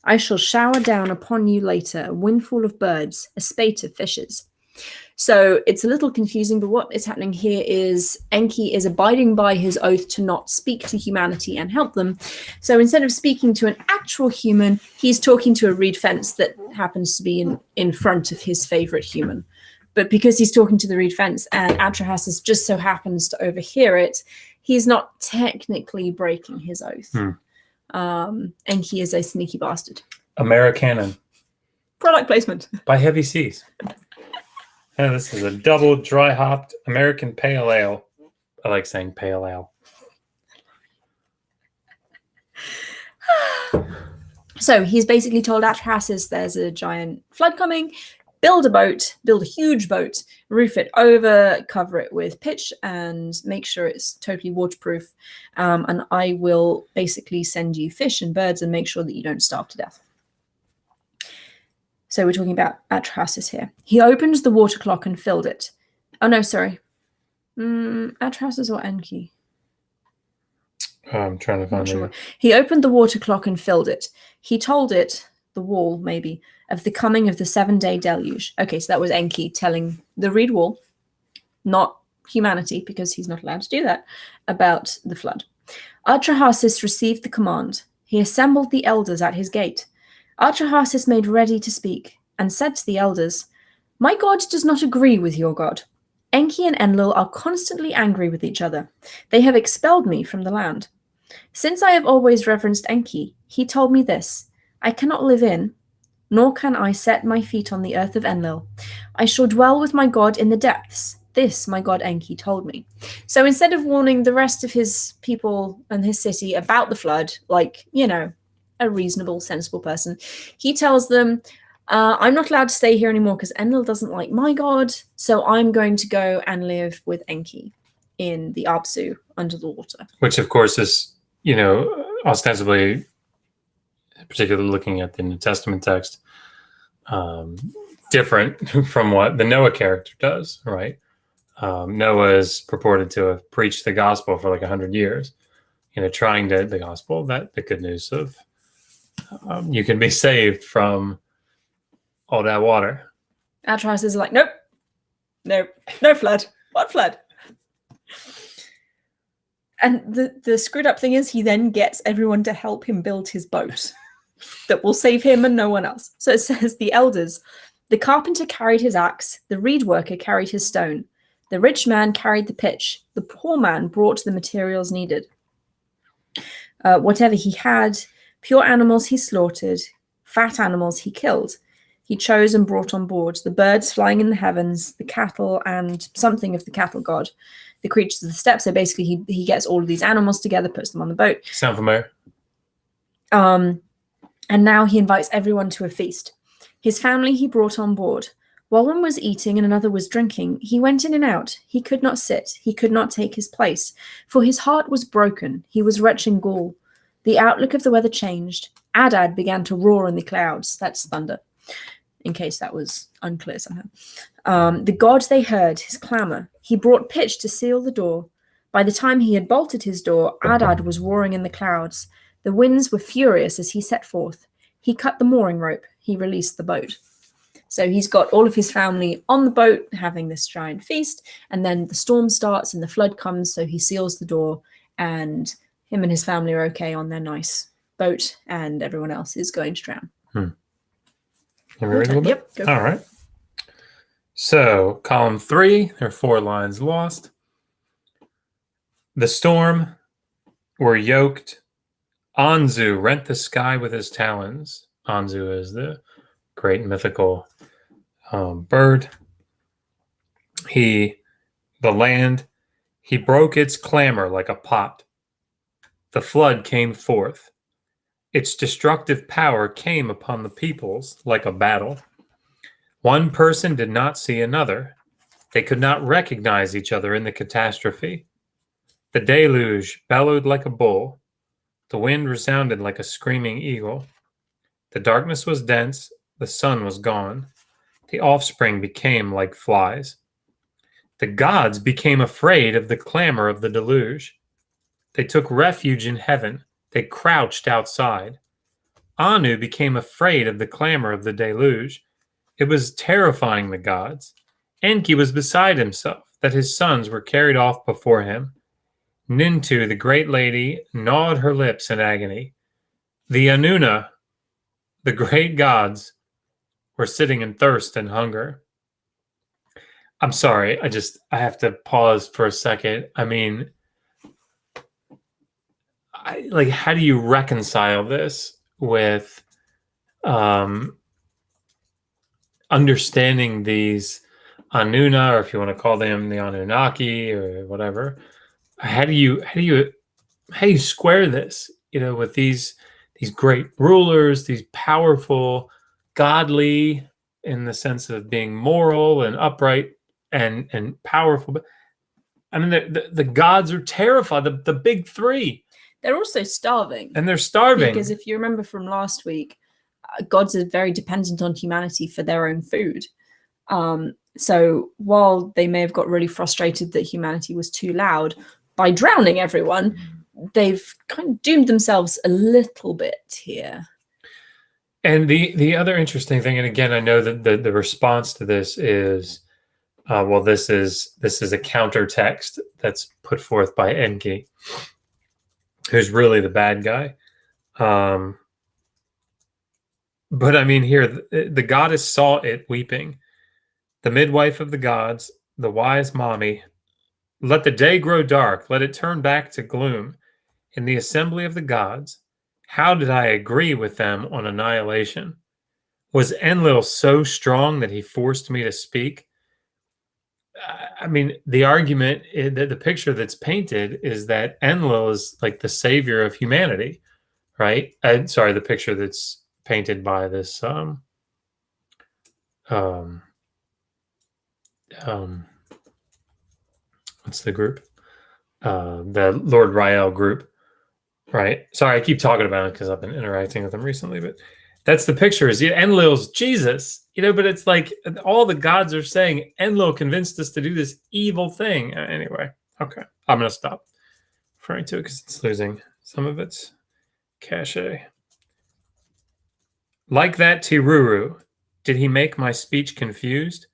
I shall shower down upon you later a windfall of birds, a spate of fishes." So it's a little confusing, but what is happening here is Enki is abiding by his oath to not speak to humanity and help them. So instead of speaking to an actual human, he's talking to a reed fence that happens to be in front of his favorite human. But because he's talking to the reed fence and Atrahasis just so happens to overhear it, he's not technically breaking his oath. Enki is a sneaky bastard. Americanon. Product placement. By Heavy Seas. And this is a double dry hopped American pale ale. I like saying pale ale. So he's basically told Atrahasis there's a giant flood coming. Build a boat, build a huge boat, roof it over, cover it with pitch, and make sure it's totally waterproof. And I will basically send you fish and birds and make sure that you don't starve to death. So we're talking about Atrahasis here. He opened the water clock and filled it. Oh, no, sorry. Atrahasis or Enki? I'm trying to find it. He opened the water clock and filled it. He told it, the wall maybe, of the coming of the 7-day deluge. Okay, so that was Enki telling the reed wall, not humanity, because he's not allowed to do that, about the flood. Atrahasis received the command. He assembled the elders at his gate. Atrahasis made ready to speak, and said to the elders, "My God does not agree with your God. Enki and Enlil are constantly angry with each other. They have expelled me from the land. Since I have always reverenced Enki, he told me this, I cannot live in, nor can I set my feet on the earth of Enlil. I shall dwell with my God in the depths. This my God Enki told me." So instead of warning the rest of his people and his city about the flood, like, you know, a reasonable, sensible person, he tells them, I'm not allowed to stay here anymore because Enlil doesn't like my God, so I'm going to go and live with Enki in the Apsu under the water. Which, of course, is, you know, ostensibly, particularly looking at the New Testament text, different from what the Noah character does, right? Noah is purported to have preached the gospel for like 100 years, you know, trying to the gospel, that the good news of you can be saved from all that water. Atrahasis is like, nope, no flood. What flood? And the screwed up thing is he then gets everyone to help him build his boat that will save him and no one else. So it says the elders, the carpenter carried his axe, the reed worker carried his stone, the rich man carried the pitch, the poor man brought the materials needed. Whatever he had, pure animals he slaughtered, fat animals he killed. He chose and brought on board the birds flying in the heavens, the cattle, and something of the cattle god, the creatures of the steppe. So basically he gets all of these animals together, puts them on the boat. Sound familiar? And now he invites everyone to a feast. His family he brought on board. While one was eating and another was drinking, he went in and out. He could not sit. He could not take his place. For his heart was broken. He was retching gall. The outlook of the weather changed. Adad began to roar in the clouds. That's thunder, in case that was unclear somehow. The god they heard, his clamour. He brought pitch to seal the door. By the time he had bolted his door, Adad was roaring in the clouds. The winds were furious as he set forth. He cut the mooring rope. He released the boat. So he's got all of his family on the boat having this giant feast, and then the storm starts and the flood comes, so he seals the door, and him and his family are okay on their nice boat, and everyone else is going to drown. Can we read a little bit? Yep. All right. So, column 3, there are 4 lines lost. The storm were yoked. Anzu rent the sky with his talons. Anzu is the great mythical bird. The land, he broke its clamor like a pot. The flood came forth. Its destructive power came upon the peoples like a battle. One person did not see another. They could not recognize each other in the catastrophe. The deluge bellowed like a bull. The wind resounded like a screaming eagle. The darkness was dense. The sun was gone. The offspring became like flies. The gods became afraid of the clamor of the deluge. They took refuge in heaven. They crouched outside. Anu became afraid of the clamor of the deluge. It was terrifying the gods. Enki was beside himself, that his sons were carried off before him. Nintu, the great lady, gnawed her lips in agony. The Anuna, the great gods, were sitting in thirst and hunger. I'm sorry, I have to pause for a second. I mean, how do you reconcile this with understanding these Anuna, or if you want to call them the Anunnaki or whatever? How do you square this, with these great rulers, these powerful, godly, in the sense of being moral and upright and powerful? But I mean, the gods are terrified. The big three. They're also starving. And they're starving. Because if you remember from last week, gods are very dependent on humanity for their own food. So while they may have got really frustrated that humanity was too loud by drowning everyone, they've kind of doomed themselves a little bit here. And the other interesting thing, and again, I know that the response to this is, this is a counter text that's put forth by Enki, who's really the bad guy. But I mean, here, the goddess saw it weeping. The midwife of the gods, the wise mommy, let the day grow dark, let it turn back to gloom. In the assembly of the gods, how did I agree with them on annihilation? Was Enlil so strong that he forced me to speak? I mean, the argument, the picture that's painted is that Enlil is like the savior of humanity, right? Sorry, the picture that's painted by this what's the group? The Lord Rayel group, right? Sorry, I keep talking about it because I've been interacting with them recently, but that's the picture. Is Enlil's Jesus, but it's like all the gods are saying Enlil convinced us to do this evil thing. Anyway, okay, I'm gonna stop referring to it because it's losing some of its cachet. Like that Tiruru, did he make my speech confused?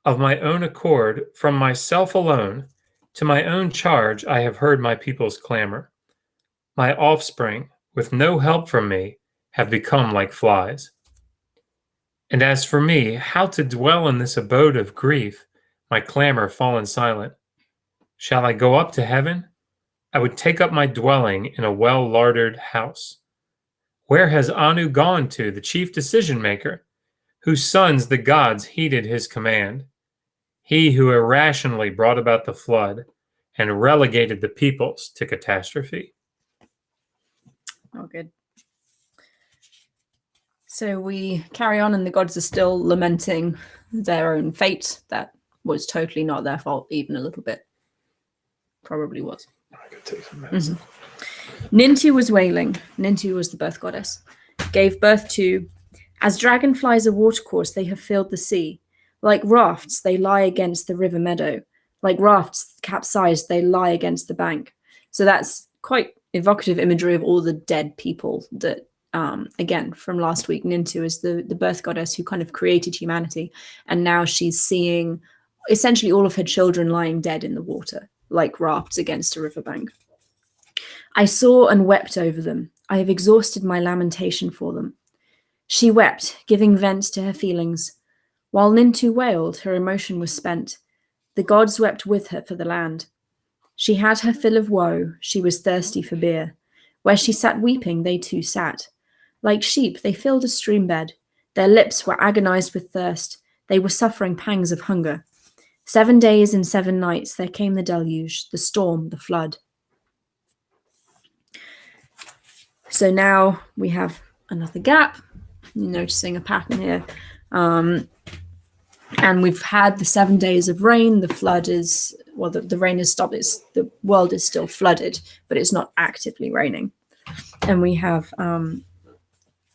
Of my own accord, from myself alone, to my own charge, I have heard my people's clamor. My offspring, with no help from me, have become like flies. And as for me, how to dwell in this abode of grief, my clamor fallen silent? Shall I go up to heaven? I would take up my dwelling in a well-larded house. Where has Anu gone to, the chief decision-maker, whose sons the gods heeded his command? He who irrationally brought about the flood and relegated the peoples to catastrophe. Oh, good. So we carry on, and the gods are still lamenting their own fate. That was totally not their fault, even a little bit. Probably was. I could take some medicine. Nintu was wailing. Nintu was the birth goddess. Gave birth to, as dragonflies a watercourse, they have filled the sea. Like rafts, they lie against the river meadow. Like rafts capsized, they lie against the bank. So that's quite evocative imagery of all the dead people that, again, from last week, Nintu is the birth goddess who kind of created humanity. And now she's seeing essentially all of her children lying dead in the water, like rafts against a riverbank. I saw and wept over them. I have exhausted my lamentation for them. She wept, giving vent to her feelings. While Nintu wailed, her emotion was spent. The gods wept with her for the land. She had her fill of woe, she was thirsty for beer. Where she sat weeping, they too sat. Like sheep, they filled a stream bed. Their lips were agonized with thirst. They were suffering pangs of hunger. 7 days and 7 nights there came the deluge, the storm, the flood. So now we have another gap. You're noticing a pattern here. And we've had the 7 days of rain. The flood is, well, the rain has stopped. The world is still flooded, but it's not actively raining. And we have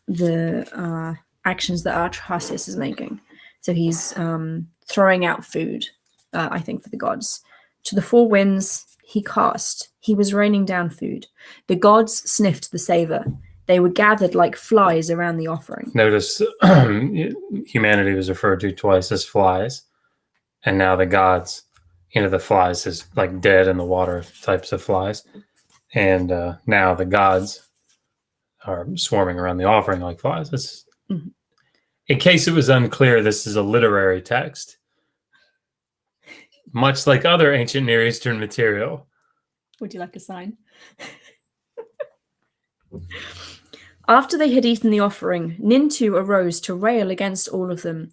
the actions that Atrahasis is making. So he's throwing out food, I think, for the gods. To the 4 winds he cast. He was raining down food. The gods sniffed the savor. They were gathered like flies around the offering. Notice humanity was referred to twice as flies. and now the gods, the flies is like dead in the water types of flies, and now the gods are swarming around the offering like flies. It's, in case it was unclear, this is a literary text, much like other ancient Near Eastern material. Would you like a sign? After they had eaten the offering, Nintu arose to rail against all of them.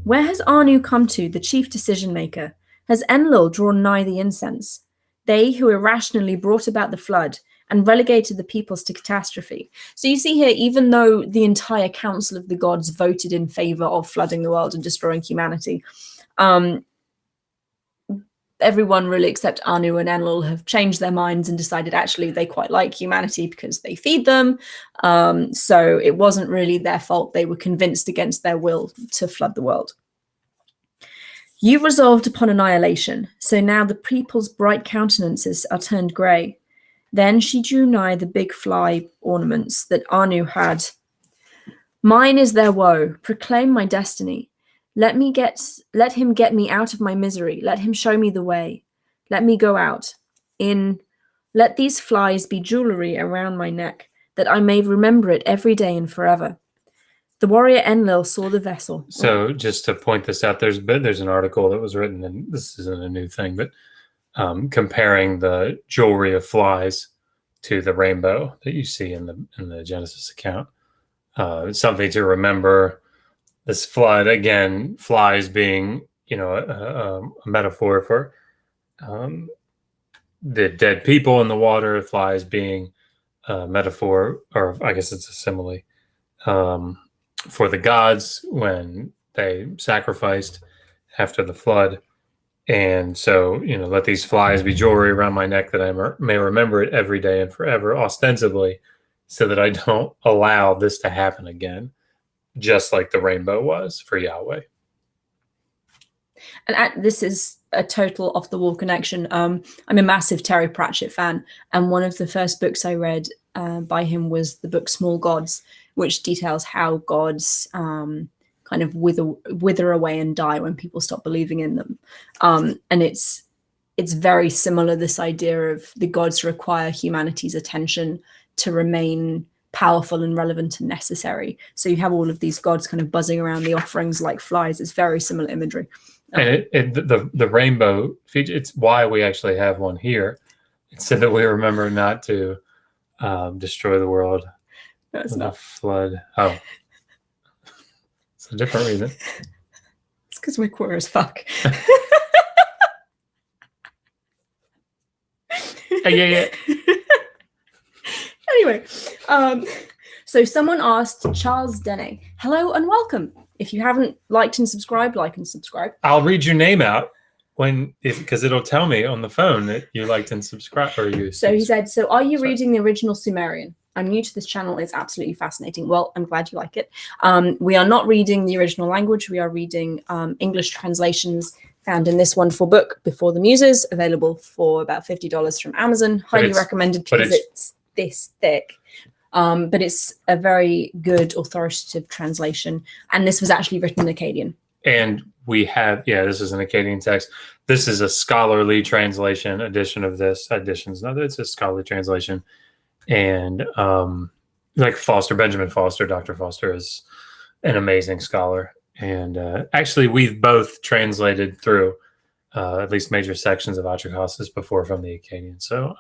Where has Anu come to, the chief decision-maker? Has Enlil drawn nigh the incense? They who irrationally brought about the flood and relegated the peoples to catastrophe. So you see here, even though the entire council of the gods voted in favor of flooding the world and destroying humanity, everyone really except Anu and Enlil have changed their minds and decided actually they quite like humanity because they feed them. So it wasn't really their fault. They were convinced against their will to flood the world. You resolved upon annihilation, so now the people's bright countenances are turned grey. Then she drew nigh the big fly ornaments that Anu had. Mine is their woe. Proclaim my destiny. Let him get me out of my misery. Let him show me the way. Let me go out. Let these flies be jewelry around my neck, that I may remember it every day and forever. The warrior Enlil saw the vessel. So just to point this out, there's an article that was written, and this isn't a new thing, but comparing the jewelry of flies to the rainbow that you see in the Genesis account. It's something to remember. This flood, again, flies being, a metaphor for the dead people in the water, flies being a metaphor, or I guess it's a simile, for the gods when they sacrificed after the flood. And so, let these flies be jewelry around my neck that I may remember it every day and forever, ostensibly, so that I don't allow this to happen again, just like the rainbow was for Yahweh. And this is a total off-the-wall connection. I'm a massive Terry Pratchett fan, and one of the first books I read by him was the book Small Gods, which details how gods kind of wither away and die when people stop believing in them. And it's very similar, this idea of the gods require humanity's attention to remain powerful and relevant and necessary. So you have all of these gods kind of buzzing around the offerings like flies. It's very similar imagery. And the rainbow feature, it's why we actually have one here. It's so that we remember not to destroy the world. That's not flood. Oh, it's a different reason. It's because we're queer as fuck. Yeah. Anyway, so someone asked Charles Dene, hello and welcome. If you haven't liked and subscribed, like and subscribe. I'll read your name out because it'll tell me on the phone that you liked and subscribed, or you. So he said, so are you reading the original Sumerian? I'm new to this channel. It's absolutely fascinating. Well, I'm glad you like it. We are not reading the original language. We are reading English translations found in this wonderful book, Before the Muses, available for about $50 from Amazon. Highly recommended because it's this thick. But it's a very good authoritative translation. And this was actually written in Akkadian. And we have, this is an Akkadian text. This is a scholarly translation edition of this. It's a scholarly translation. And like Benjamin Foster, Dr. Foster is an amazing scholar. And actually, we've both translated through at least major sections of Atrahasis before from the Akkadian. So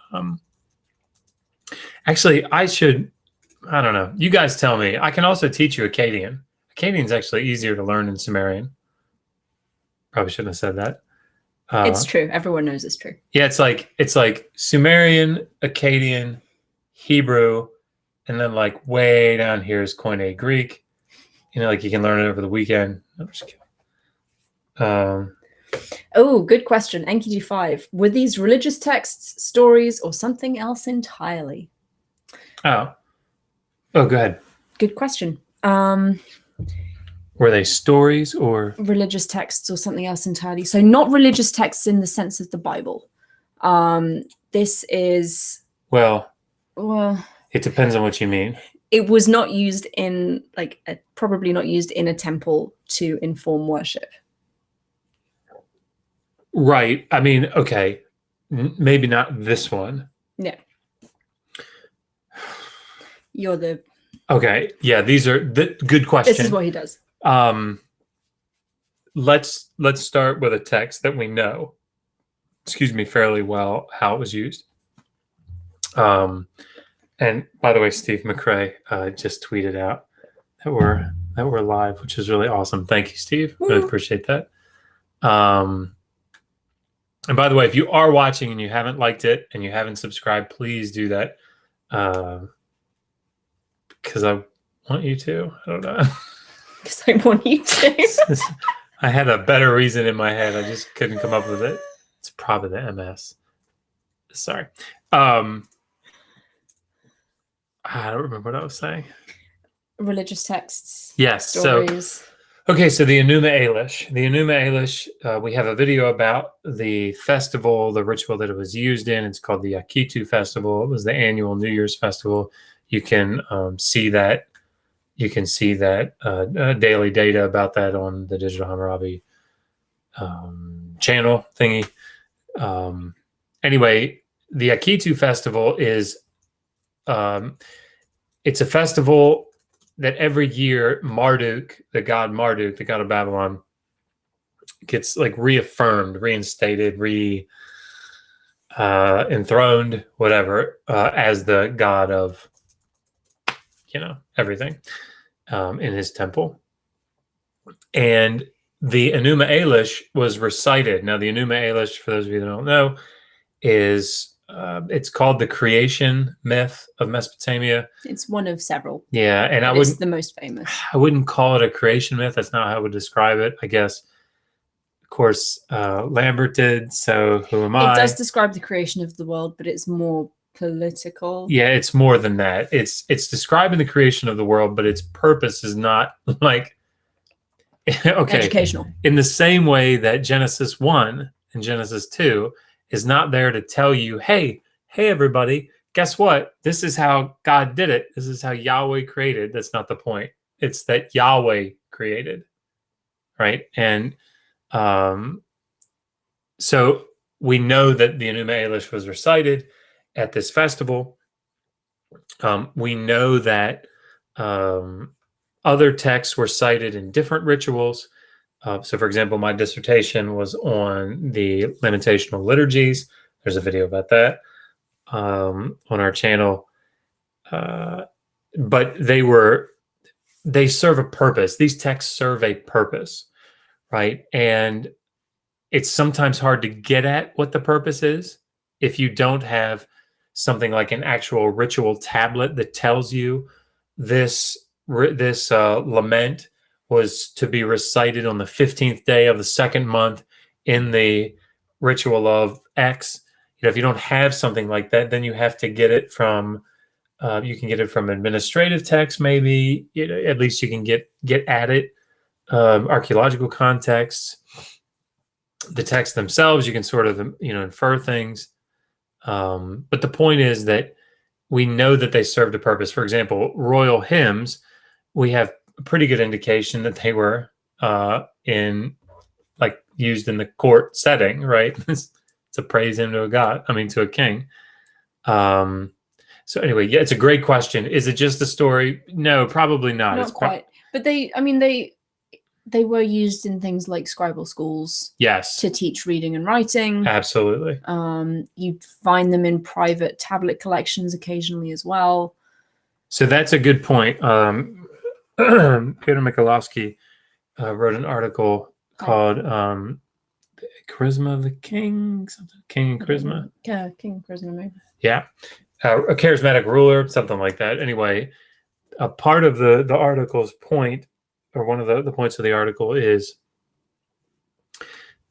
actually, I don't know. You guys tell me. I can also teach you Akkadian. Akkadian is actually easier to learn than Sumerian. Probably shouldn't have said that. It's true. Everyone knows it's true. Yeah, it's like Sumerian, Akkadian, Hebrew, and then like way down here is Koine Greek. Like you can learn it over the weekend. I'm just kidding. Oh, good question. NKG5. Were these religious texts, stories, or something else entirely? Oh, go ahead. Good question. Were they stories or religious texts or something else entirely? So not religious texts in the sense of the Bible. This is well, it depends on what you mean. It was not used in probably not used in a temple to inform worship. Right. I mean, okay, maybe not this one. Yeah. You're the. Okay. Yeah, these are the good question. This is what he does. Let's start with a text that we know, fairly well how it was used. And by the way, Steve McRae just tweeted out that we're live, which is really awesome. Thank you, Steve. Woo. Really appreciate that. And by the way, if you are watching and you haven't liked it and you haven't subscribed, please do that. Because I want you to. I don't know. Because I want you to. I had a better reason in my head. I just couldn't come up with it. It's probably the MS. Sorry. I don't remember what I was saying. Religious texts. Yes. Stories. So the Enuma Elish. The Enuma Elish, we have a video about the festival, the ritual that it was used in. It's called the Akitu Festival. It was the annual New Year's festival. You can see that. You can see that daily data about that on the Digital Hammurabi channel thingy. Anyway, the Akitu Festival is it's a festival that every year Marduk, the god of Babylon, gets like reaffirmed, reinstated, enthroned, whatever, as the god of, everything in his temple. And the Enuma Elish was recited. Now, the Enuma Elish, for those of you that don't know, is it's called the creation myth of Mesopotamia. It's one of several. Yeah, and it's the most famous. I wouldn't call it a creation myth. That's not how I would describe it. I guess, of course, Lambert did. So who am I? It does describe the creation of the world, but it's more political. Yeah, it's more than that. It's describing the creation of the world, but its purpose is not like educational. In the same way that Genesis 1 and Genesis 2 is not there to tell you, hey everybody, guess what? This is how God did it. This is how Yahweh created. That's not the point. It's that Yahweh created, right? And so we know that the Enuma Elish was recited at this festival. We know that other texts were cited in different rituals. So, for example, my dissertation was on the lamentational liturgies. There's a video about that on our channel. But they serve a purpose. These texts serve a purpose, right? And it's sometimes hard to get at what the purpose is if you don't have something like an actual ritual tablet that tells you this lament was to be recited on the 15th day of the second month in the ritual of X. If you don't have something like that, then you have to get it from, you can get it from administrative text, maybe. At least you can get at it. Archaeological contexts, the texts themselves, you can sort of, infer things. But the point is that we know that they served a purpose. For example, royal hymns, we have a pretty good indication that they were used in the court setting, right? It's a praise hymn to a king. So anyway, yeah, it's a great question. Is it just a story? No, probably not. Not quite. But they were used in things like scribal schools. Yes. To teach reading and writing. Absolutely. You find them in private tablet collections occasionally as well. So that's a good point. Peter Michalowski wrote an article called Charisma of the King, something. King and Charisma. Yeah, King and Charisma, maybe. Yeah. A charismatic ruler, something like that. Anyway, a part of the article's point, or one of the points of the article is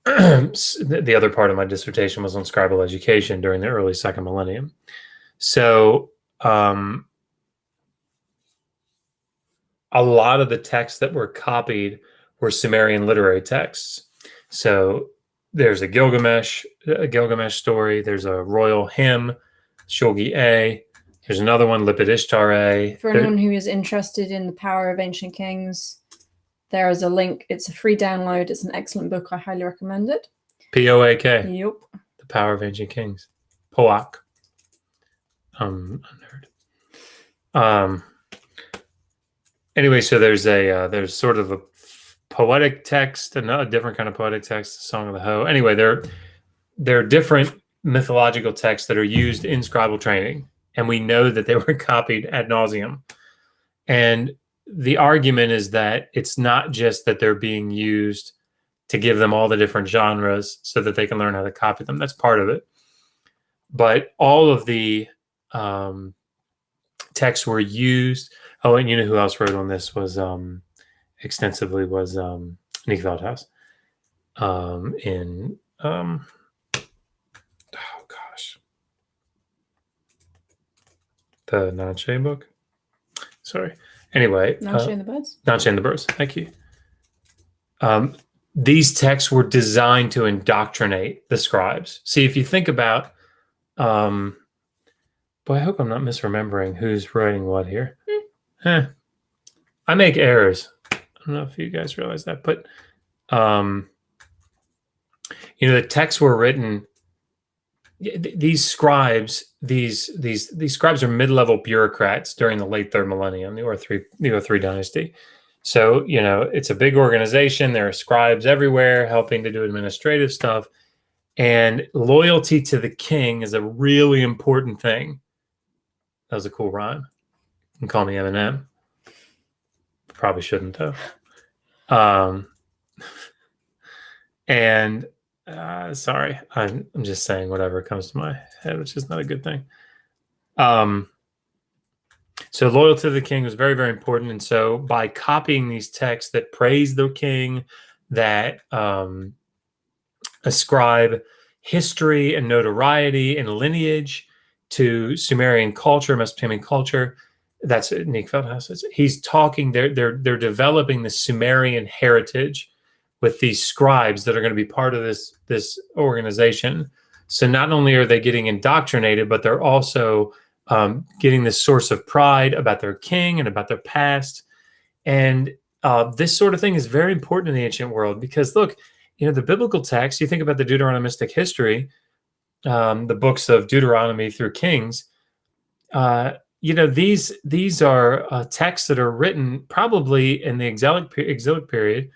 the other part of my dissertation was on scribal education during the early second millennium. So a lot of the texts that were copied were Sumerian literary texts. So there's a Gilgamesh story. There's a royal hymn, Shogi A. There's another one, Lipid Ishtar A. For anyone who is interested in the power of ancient kings, there is a link. It's a free download. It's an excellent book. I highly recommend it. P-O-A-K. Yep. The Power of Ancient Kings. Poak. I'm a nerd. Anyway, so there's sort of a poetic text, a different kind of poetic text, Song of the Hoe. Anyway, there are different mythological texts that are used in scribal training, and we know that they were copied ad nauseum. And the argument is that it's not just that they're being used to give them all the different genres so that they can learn how to copy them. That's part of it. But all of the texts were used. Oh, and you know who else wrote on this was extensively was Nick Veldhuis in oh gosh, the Nache book. Sorry. Anyway, Nache and the Birds. Nache and the Birds. Thank you. These texts were designed to indoctrinate the scribes. See, if you think about, boy, I hope I'm not misremembering who's writing what here. I make errors. I don't know if you guys realize that, but the texts were written. These scribes, these scribes are mid-level bureaucrats during the late third millennium, the O3 dynasty. So it's a big organization. There are scribes everywhere helping to do administrative stuff, and loyalty to the king is a really important thing. That was a cool rhyme. You can call me Eminem. Probably shouldn't though. And sorry, I'm just saying whatever comes to my head, which is not a good thing. So loyalty to the king was very, very important. And so by copying these texts that praise the king, that ascribe history and notoriety and lineage to Sumerian culture, Mesopotamian culture, that's Nick Veldhuis. He's talking. They're developing the Sumerian heritage with these scribes that are going to be part of this organization. So not only are they getting indoctrinated, but they're also getting this source of pride about their king and about their past. And this sort of thing is very important in the ancient world because, look, the biblical text, you think about the Deuteronomistic history, the books of Deuteronomy through Kings, these are texts that are written probably in the exilic period.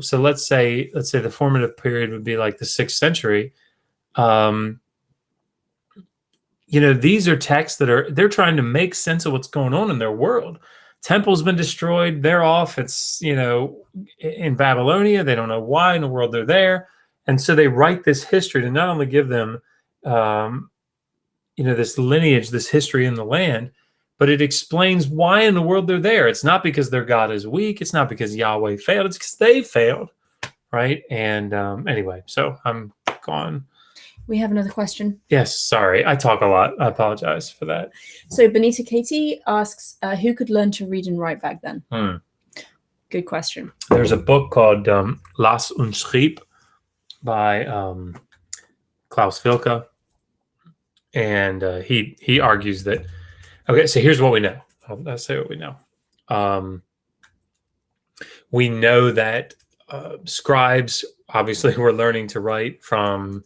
So let's say the formative period would be like the 6th century. These are texts that they're trying to make sense of what's going on in their world. Temple's been destroyed. They're off. It's, in Babylonia. They don't know why in the world they're there. And so they write this history to not only give them, this lineage, this history in the land, but it explains why in the world they're there. It's not because their God is weak. It's not because Yahweh failed. It's because they failed, right? And anyway, so I'm gone. We have another question. Yes, sorry. I talk a lot. I apologize for that. So Benita Katie asks, who could learn to read and write back then? Good question. There's a book called Las und Schrieb by Klaus Wilke. And he argues that, okay, so here's what we know. I'll say what we know. We know that scribes obviously were learning to write from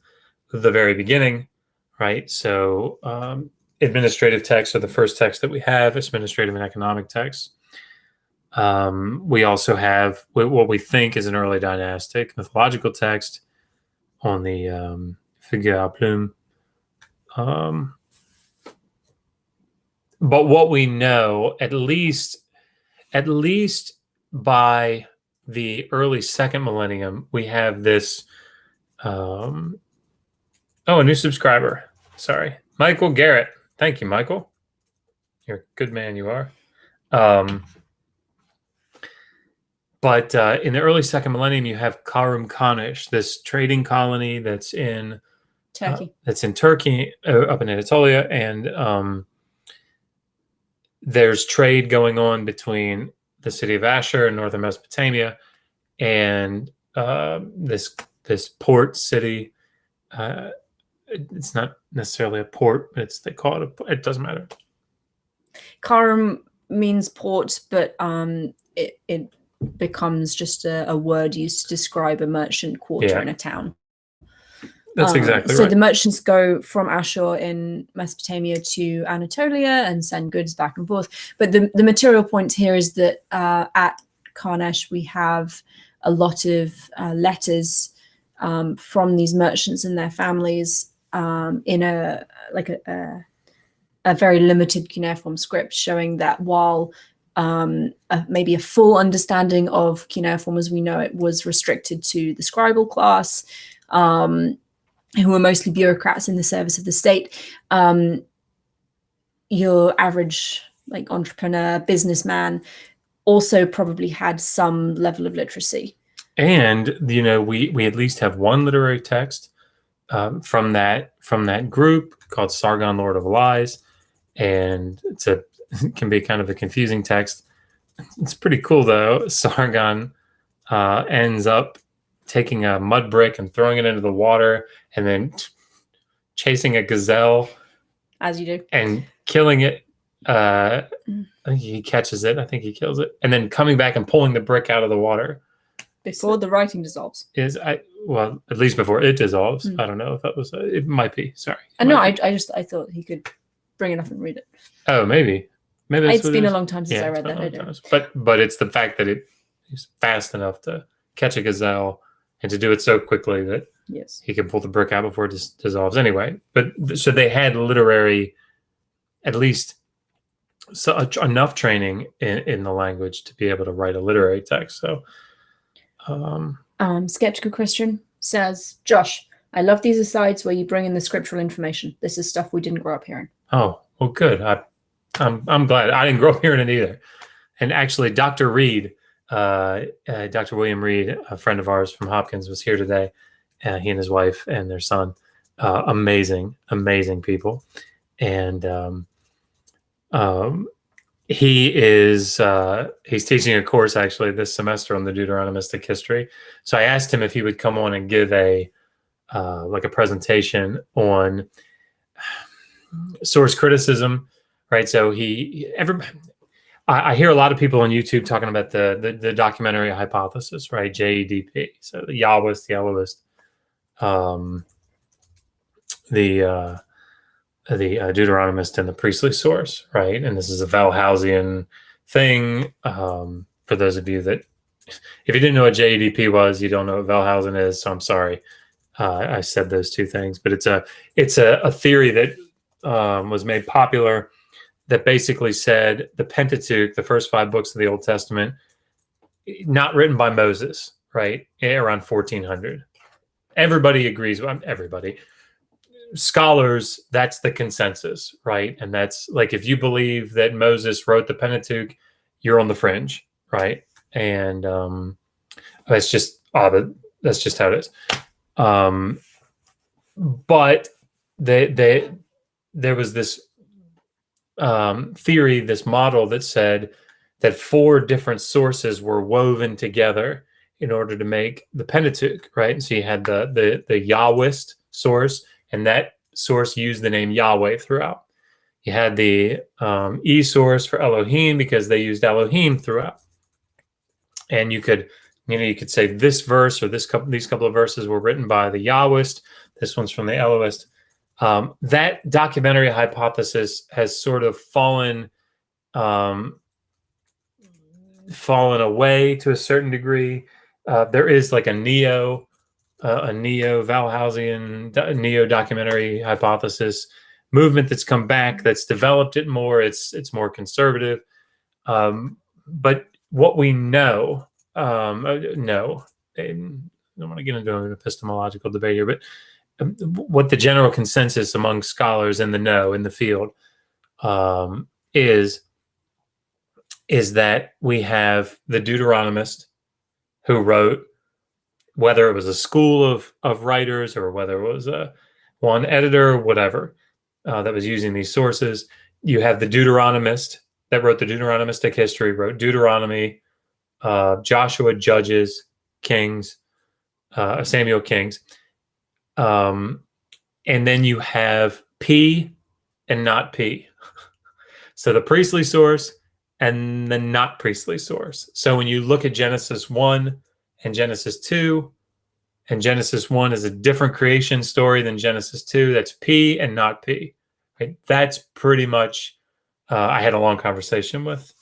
the very beginning, right? So administrative texts are the first text that we have, administrative and economic texts. We also have what we think is an early dynastic mythological text on the Figure à Plume. But what we know, at least by the early 2nd millennium, we have this. A new subscriber. Sorry, Michael Garrett. Thank you, Michael. You're a good man. You are. But in the early 2nd millennium, you have Karum Kanish, this trading colony that's in Turkey. Up in Anatolia, and there's trade going on between the city of Ashur and northern Mesopotamia, and this port city. It's not necessarily a port, but they call it it doesn't matter. Karum means port, but it becomes just a word used to describe a merchant quarter in a town. That's exactly so right. the merchants go from Ashur in Mesopotamia to Anatolia and send goods back and forth. But the material point here is that at Karnesh we have a lot of letters from these merchants and their families in a very limited cuneiform script, showing that while maybe a full understanding of cuneiform as we know it was restricted to the scribal class, who were mostly bureaucrats in the service of the state, your average like entrepreneur, businessman also probably had some level of literacy. And we at least have one literary text from that group called Sargon, Lord of Lies, and it can be kind of a confusing text. It's pretty cool though. Sargon ends up taking a mud brick and throwing it into the water, and then chasing a gazelle, as you do, and killing it. I think he catches it. I think he kills it, and then coming back and pulling the brick out of the water before the writing dissolves. Well, at least before it dissolves. I don't know if that was. It might be. Sorry. No, I thought he could bring it up and read it. Oh, maybe that's it's been a long time since I read that. I don't. But it's the fact that he's fast enough to catch a gazelle and to do it so quickly that he can pull the brick out before it dissolves. Anyway, so they had literary, at least enough training in the language to be able to write a literary text. So, Skeptical Christian says, Josh, I love these asides where you bring in the scriptural information. This is stuff we didn't grow up hearing. Oh, well, good. I'm glad. I didn't grow up hearing it either. And actually, Dr. Reed, Dr. William Reed, a friend of ours from Hopkins, was here today. He and his wife and their son, amazing people. And he's teaching a course actually this semester on the Deuteronomistic history. So I asked him if he would come on and give a presentation on source criticism, right? So I hear a lot of people on YouTube talking about the documentary hypothesis, right? JEDP. So the Yahwist, the Elohist, the Deuteronomist, and the priestly source, right? And this is a Valhausian thing. For those of you that, if you didn't know what JEDP was, you don't know what Valhausen is. So I'm sorry, I said those two things. But it's a theory that was made popular that basically said the Pentateuch, the first 5 books of the Old Testament, not written by Moses, right? Around 1400. Everybody agrees. Everybody. Scholars, that's the consensus, right? And that's like, if you believe that Moses wrote the Pentateuch, you're on the fringe, right? And that's just that's just how it is. But there was this theory, this model that said that 4 different sources were woven together in order to make the Pentateuch, right? And so you had the Yahwist source, and that source used the name Yahweh throughout. You had the E source for Elohim because they used Elohim throughout. And you could say this verse or these couple of verses were written by the Yahwist. This one's from the Elohist. That documentary hypothesis has sort of fallen away to a certain degree. There is like a neo-Valhausian, neo-documentary hypothesis movement that's come back, that's developed it more. It's more conservative. But what we know, I don't want to get into an epistemological debate here, but what the general consensus among scholars in the field is that we have the Deuteronomist who wrote, whether it was a school of writers or whether it was one editor or whatever that was using these sources. You have the Deuteronomist that wrote the Deuteronomistic history, wrote Deuteronomy, Joshua, Judges, Kings, Samuel, Kings. And then you have P and not P. So the priestly source and the not priestly source. So when you look at Genesis 1 and Genesis 2 And Genesis 1 is a different creation story than Genesis 2. That's P and not P. Right? That's pretty much, I had a long conversation with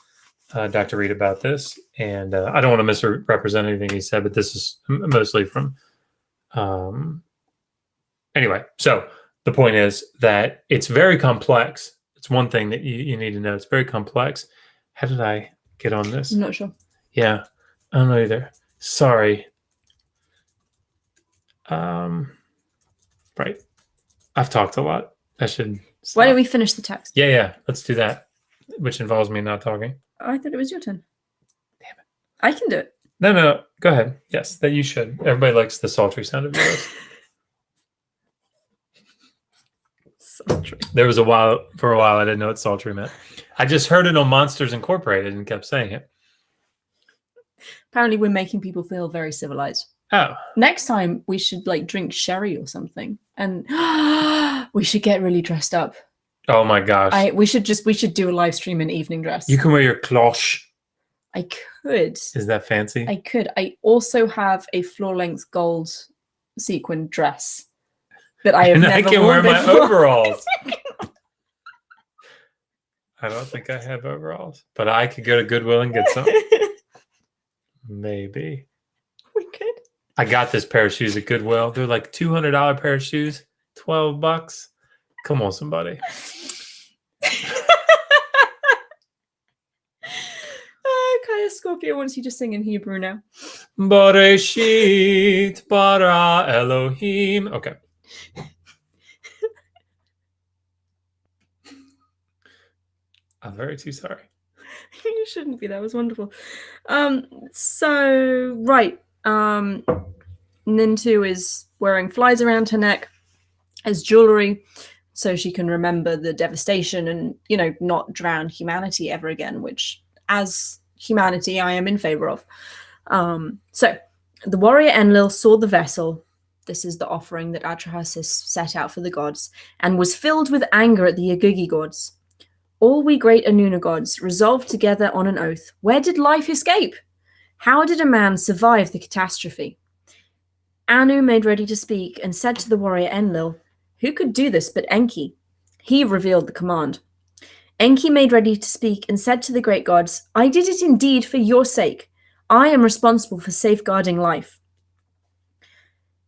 Dr. Reed about this, and I don't want to misrepresent anything he said, but this is mostly from, anyway. So the point is that it's very complex. It's one thing that you need to know. It's very complex. How did I get on this? I'm not sure. Yeah, I don't know either. Sorry. Right. I've talked a lot. I should stop. Why don't we finish the text? Yeah. Let's do that, which involves me not talking. I thought it was your turn. Damn it. I can do it. No. Go ahead. Yes, that you should. Everybody likes the sultry sound of yours. Sultry. There was for a while I didn't know what sultry meant. I just heard it on Monsters Incorporated and kept saying it. Apparently we're making people feel very civilized. Oh. Next time we should like drink sherry or something, and we should get really dressed up. Oh my gosh. We should do a live stream in evening dress. You can wear your cloche. I could. Is that fancy? I could. I also have a floor-length gold sequin dress that I have never I can worn wear my before. overalls. I don't think I have overalls, but I could go to Goodwill and get some. Maybe. We could. I got this pair of shoes at Goodwill. They're like $200 pair of shoes, $12. Come on, somebody. Kaya Scorpio wants you to sing in Hebrew now. Bereshit bara Elohim. Okay. I'm very too sorry. You shouldn't be. That was wonderful. So right. Nintu is wearing flies around her neck as jewelry so she can remember the devastation and, not drown humanity ever again, which as humanity I am in favor of. So the warrior Enlil saw the vessel. This is the offering that Atrahasis set out for the gods, and was filled with anger at the Yagugi gods. All we great Anuna gods resolved together on an oath. Where did life escape? How did a man survive the catastrophe? Anu made ready to speak and said to the warrior Enlil, who could do this but Enki? He revealed the command. Enki made ready to speak and said to the great gods, I did it indeed for your sake. I am responsible for safeguarding life.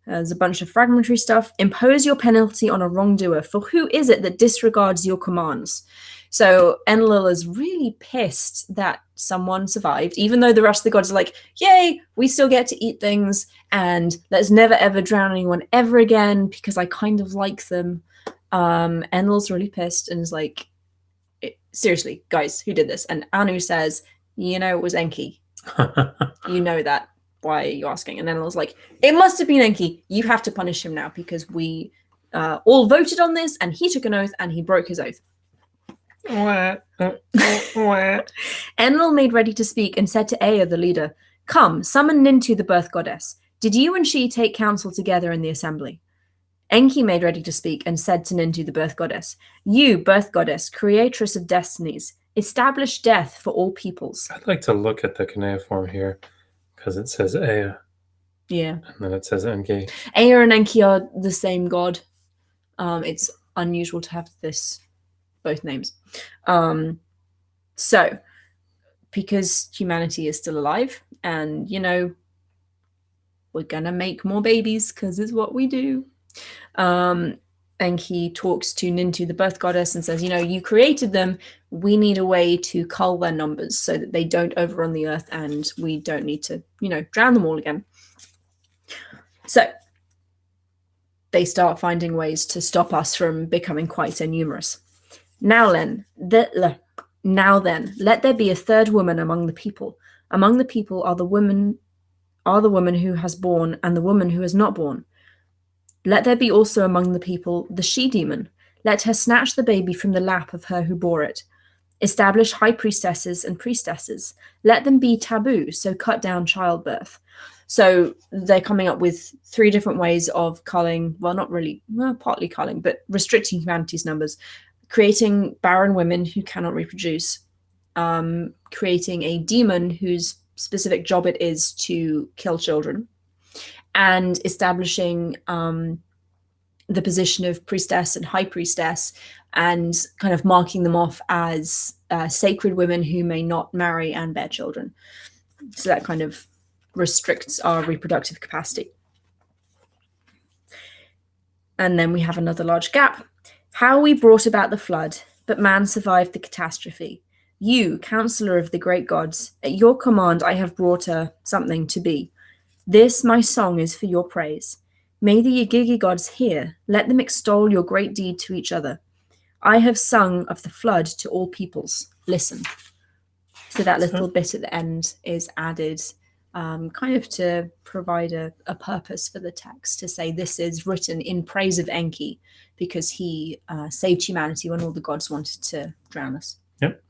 There's a bunch of fragmentary stuff. Impose your penalty on a wrongdoer, for who is it that disregards your commands? So Enlil is really pissed that someone survived, even though the rest of the gods are like, yay, we still get to eat things, and let's never ever drown anyone ever again because I kind of like them. Enlil's really pissed and is like, seriously, guys, who did this? And Anu says, it was Enki. You know that. Why are you asking? And Enlil's like, it must have been Enki. You have to punish him now because we all voted on this and he took an oath and he broke his oath. Enlil made ready to speak and said to Ea, the leader, come, summon Nintu, the birth goddess. Did you and she take counsel together in the assembly? Enki made ready to speak and said to Nintu, the birth goddess, you, birth goddess, creatress of destinies, establish death for all peoples. I'd like to look at the cuneiform here because it says Ea. Yeah. And then it says Enki. Ea and Enki are the same god. It's unusual to have both names. So, because humanity is still alive and, we're gonna make more babies because it's what we do. Enki talks to Nintu, the birth goddess, and says, you created them. We need a way to cull their numbers so that they don't overrun the earth and we don't need to, drown them all again. So they start finding ways to stop us from becoming quite so numerous. Now then, let there be a third woman among the people. Among the people are the woman who has borne and the woman who has not borne. Let there be also among the people the she-demon. Let her snatch the baby from the lap of her who bore it. Establish high priestesses and priestesses. Let them be taboo, so cut down childbirth. So they're coming up with 3 different ways of culling, partly culling, but restricting humanity's numbers. Creating barren women who cannot reproduce. Creating a demon whose specific job it is to kill children. and establishing the position of priestess and high priestess, and kind of marking them off as sacred women who may not marry and bear children. So that kind of restricts our reproductive capacity. And then we have another large gap. How we brought about the flood, but man survived the catastrophe. You, counselor of the great gods, at your command I have brought her something to be. This, my song, is for your praise. May the Yagigi gods hear. Let them extol your great deed to each other. I have sung of the flood to all peoples. Listen. So that little bit at the end is added kind of to provide a purpose for the text, to say this is written in praise of Enki because he saved humanity when all the gods wanted to drown us. Yep.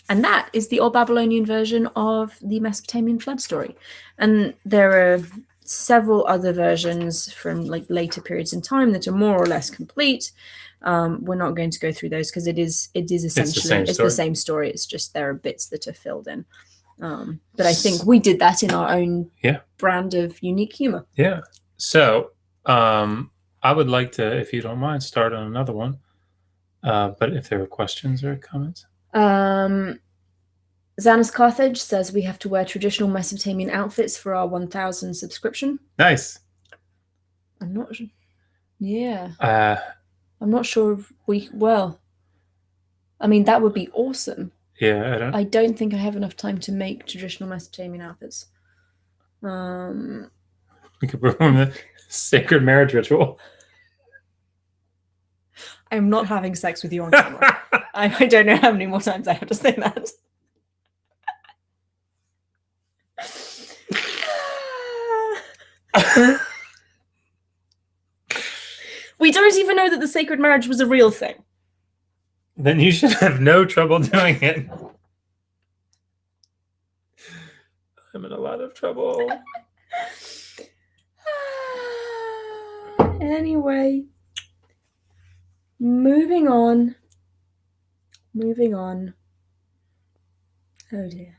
And that is the Old Babylonian version of the Mesopotamian Flood Story. And there are several other versions from like later periods in time that are more or less complete. We're not going to go through those because it is essentially the same story. It's just there are bits that are filled in. But I think we did that in our own brand of unique humor. Yeah. So I would like to, if you don't mind, start on another one. But if there are questions or comments. Xanis Carthage says we have to wear traditional Mesopotamian outfits for our 1,000 subscription. Nice. I'm not sure. Yeah. I'm not sure if well, I mean, that would be awesome. Yeah, I don't think I have enough time to make traditional Mesopotamian outfits. We could perform the sacred marriage ritual. I'm not having sex with you on camera. I don't know how many more times I have to say that. We don't even know that the sacred marriage was a real thing. Then you should have no trouble doing it. I'm in a lot of trouble. Anyway, moving on. Oh dear.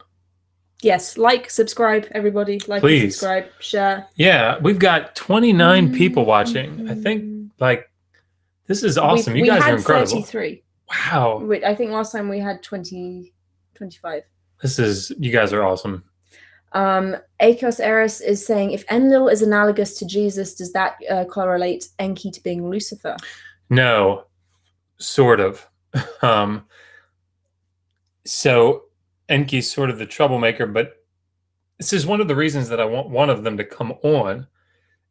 Yes, like, subscribe, everybody. Like, please. Subscribe, share. Yeah, we've got 29 people watching. I think, like, this is awesome. You guys are incredible. 33. Wow. Wait, I think last time we had 25. You guys are awesome. Akos Eris is saying, if Enlil is analogous to Jesus, does that correlate Enki to being Lucifer? No, sort of. So Enki's sort of the troublemaker, but this is one of the reasons that I want one of them to come on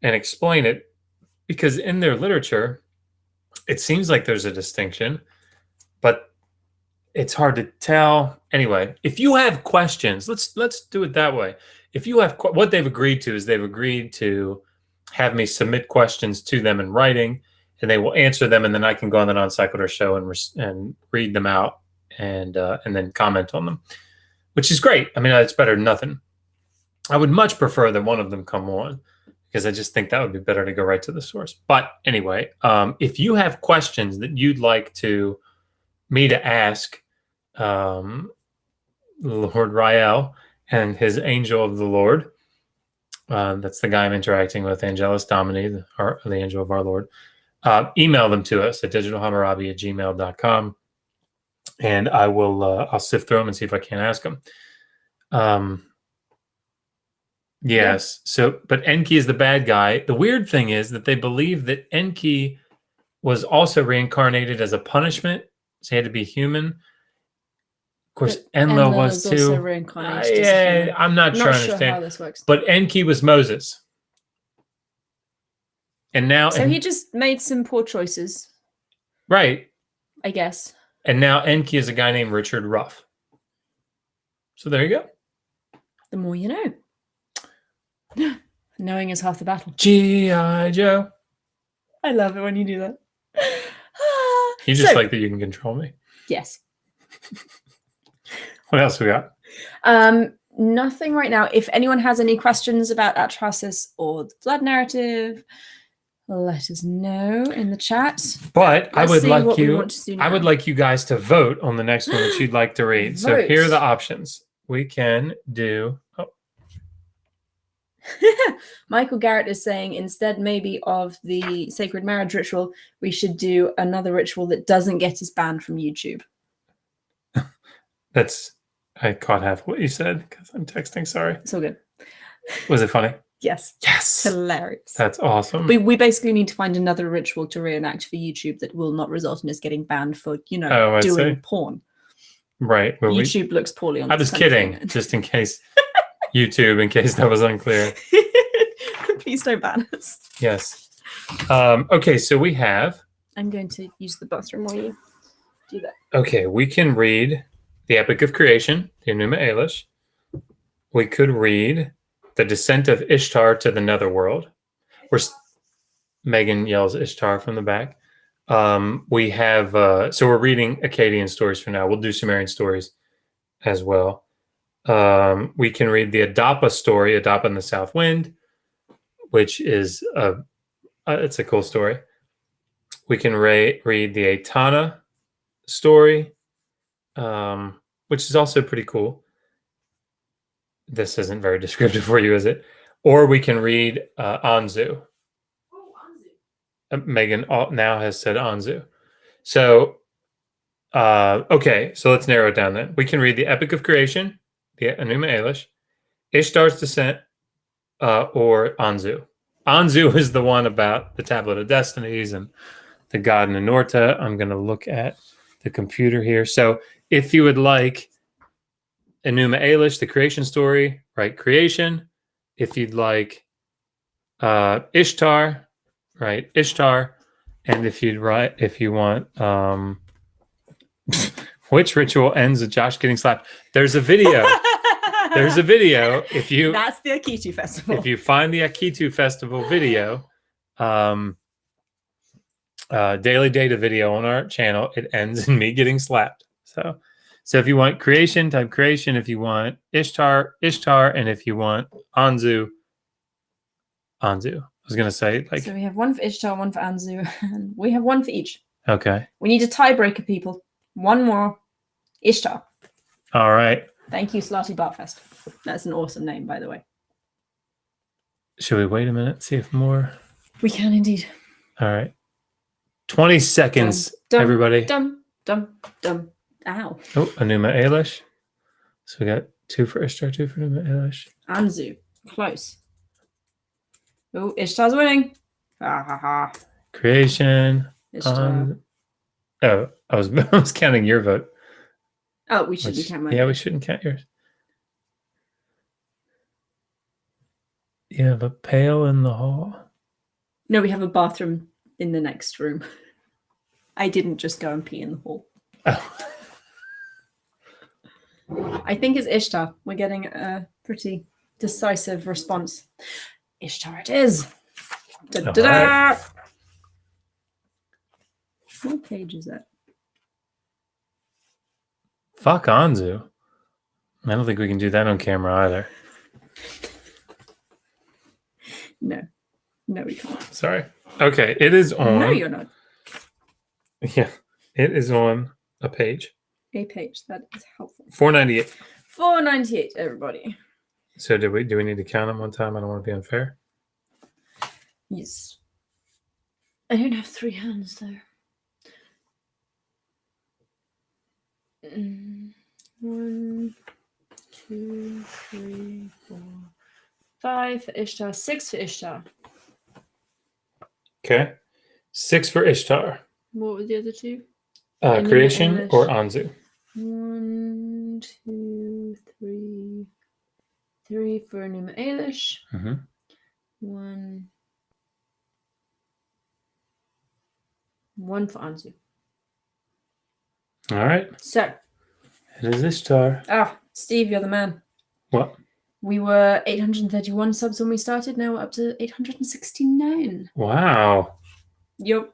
and explain it, because in their literature, it seems like there's a distinction, but it's hard to tell. Anyway, if you have questions, let's do it that way. If you have what they've agreed to is they've agreed to have me submit questions to them in writing, and they will answer them, and then I can go on the Non Sequitur show and read them out and then comment on them, which is great. I mean, it's better than nothing. I would much prefer that one of them come on, because I just think that would be better to go right to the source. But anyway, if you have questions that you'd like me to ask Lord Rayel and his angel of the Lord, that's the guy I'm interacting with, Angelus Domini, the angel of our Lord, email them to us at digitalhammurabi@gmail.com, and I will I'll sift through them and see if I can ask them. Yes. So, but Enki is the bad guy. The weird thing is that they believe that Enki was also reincarnated as a punishment, so he had to be human. Of course, Enlil was too. Also reincarnated I'm not sure I understand how this works. But Enki was Moses, and now he just made some poor choices, right? I guess. And now Enki is a guy named Richard Ruff. So there you go. The more you know. Knowing is half the battle. G.I. Joe. I love it when you do that. You just like that you can control me. Yes. What else we got? Nothing right now. If anyone has any questions about Atrahasis or the flood narrative, let us know in the chat. But I would like you guys to vote on the next one that you'd like to read. So here are the options. We can do Michael Garrett is saying instead maybe of the sacred marriage ritual, we should do another ritual that doesn't get us banned from YouTube. I caught half what you said because I'm texting. Sorry. It's all good. Was it funny? Yes. Yes. Hilarious. That's awesome. We basically need to find another ritual to reenact for YouTube that will not result in us getting banned for, doing porn. Right. Well, YouTube looks poorly on I was kidding, just in case YouTube, in case that was unclear. Please don't ban us. Yes. Okay, so we have... I'm going to use the bathroom while you do that. Okay, we can read the Epic of Creation, the Enuma Elish. We could read the Descent of Ishtar to the Netherworld. Megan yells Ishtar from the back. We have, so we're reading Akkadian stories for now. We'll do Sumerian stories as well. We can read the Adapa story, Adapa and the South Wind, which is, it's a cool story. We can read the Etana story, which is also pretty cool. This isn't very descriptive for you, is it? Or we can read Anzu. Megan now has said Anzu. So, okay, so let's narrow it down then. We can read the Epic of Creation, the Enuma Elish, Ishtar's Descent, or Anzu. Anzu is the one about the Tablet of Destinies and the god Ninurta. I'm going to look at the computer here. So if you would like Enuma Elish, the creation story, right? Creation. If you'd like Ishtar, right? Ishtar. And if you want which ritual ends with Josh getting slapped? There's a video. There's a video. That's the Akitu Festival. If you find the Akitu Festival video, daily data video on our channel, it ends in me getting slapped. So if you want creation, type creation. If you want Ishtar, Ishtar, and if you want Anzu, Anzu. I was gonna say So we have one for Ishtar, one for Anzu, and we have one for each. Okay. We need a tiebreaker, people. One more. Ishtar. All right. Thank you, Slarty Bartfest. That's an awesome name, by the way. Should we wait a minute, see if more? We can indeed. All right. 20 seconds, dum, everybody. Dum, dum, dum. Ow. Oh, Enuma Elish. So we got 2 for Ishtar, 2 for Enuma Elish. Anzu. Close. Oh, Ishtar's winning. Ha ha ha. Creation. Ishtar. I was counting your vote. Oh, we shouldn't count mine. Yeah, we shouldn't count yours. You have a pail in the hall? No, we have a bathroom in the next room. I didn't just go and pee in the hall. Oh. I think it's Ishtar. We're getting a pretty decisive response. Ishtar it is. Da, da, da. Right. What page is that? Fuck Anzu. I don't think we can do that on camera either. No, we can't. Sorry. Okay, it is on. No, you're not. Yeah, it is on a page. A page. That is helpful. 498. 498, everybody. So do we need to count them one time? I don't want to be unfair. Yes. I don't have 3 hands though. 1, 2, 3, 4, 5 for Ishtar, 6 for Ishtar. Okay. 6 for Ishtar. What were the other 2? Creation or Anzu? 1, 2, 3. 3 for Enuma Elish. 1 for Anzu. All right. So. It is Ishtar. Steve, you're the man. What? We were 831 subs when we started. Now we're up to 869. Wow. Yep.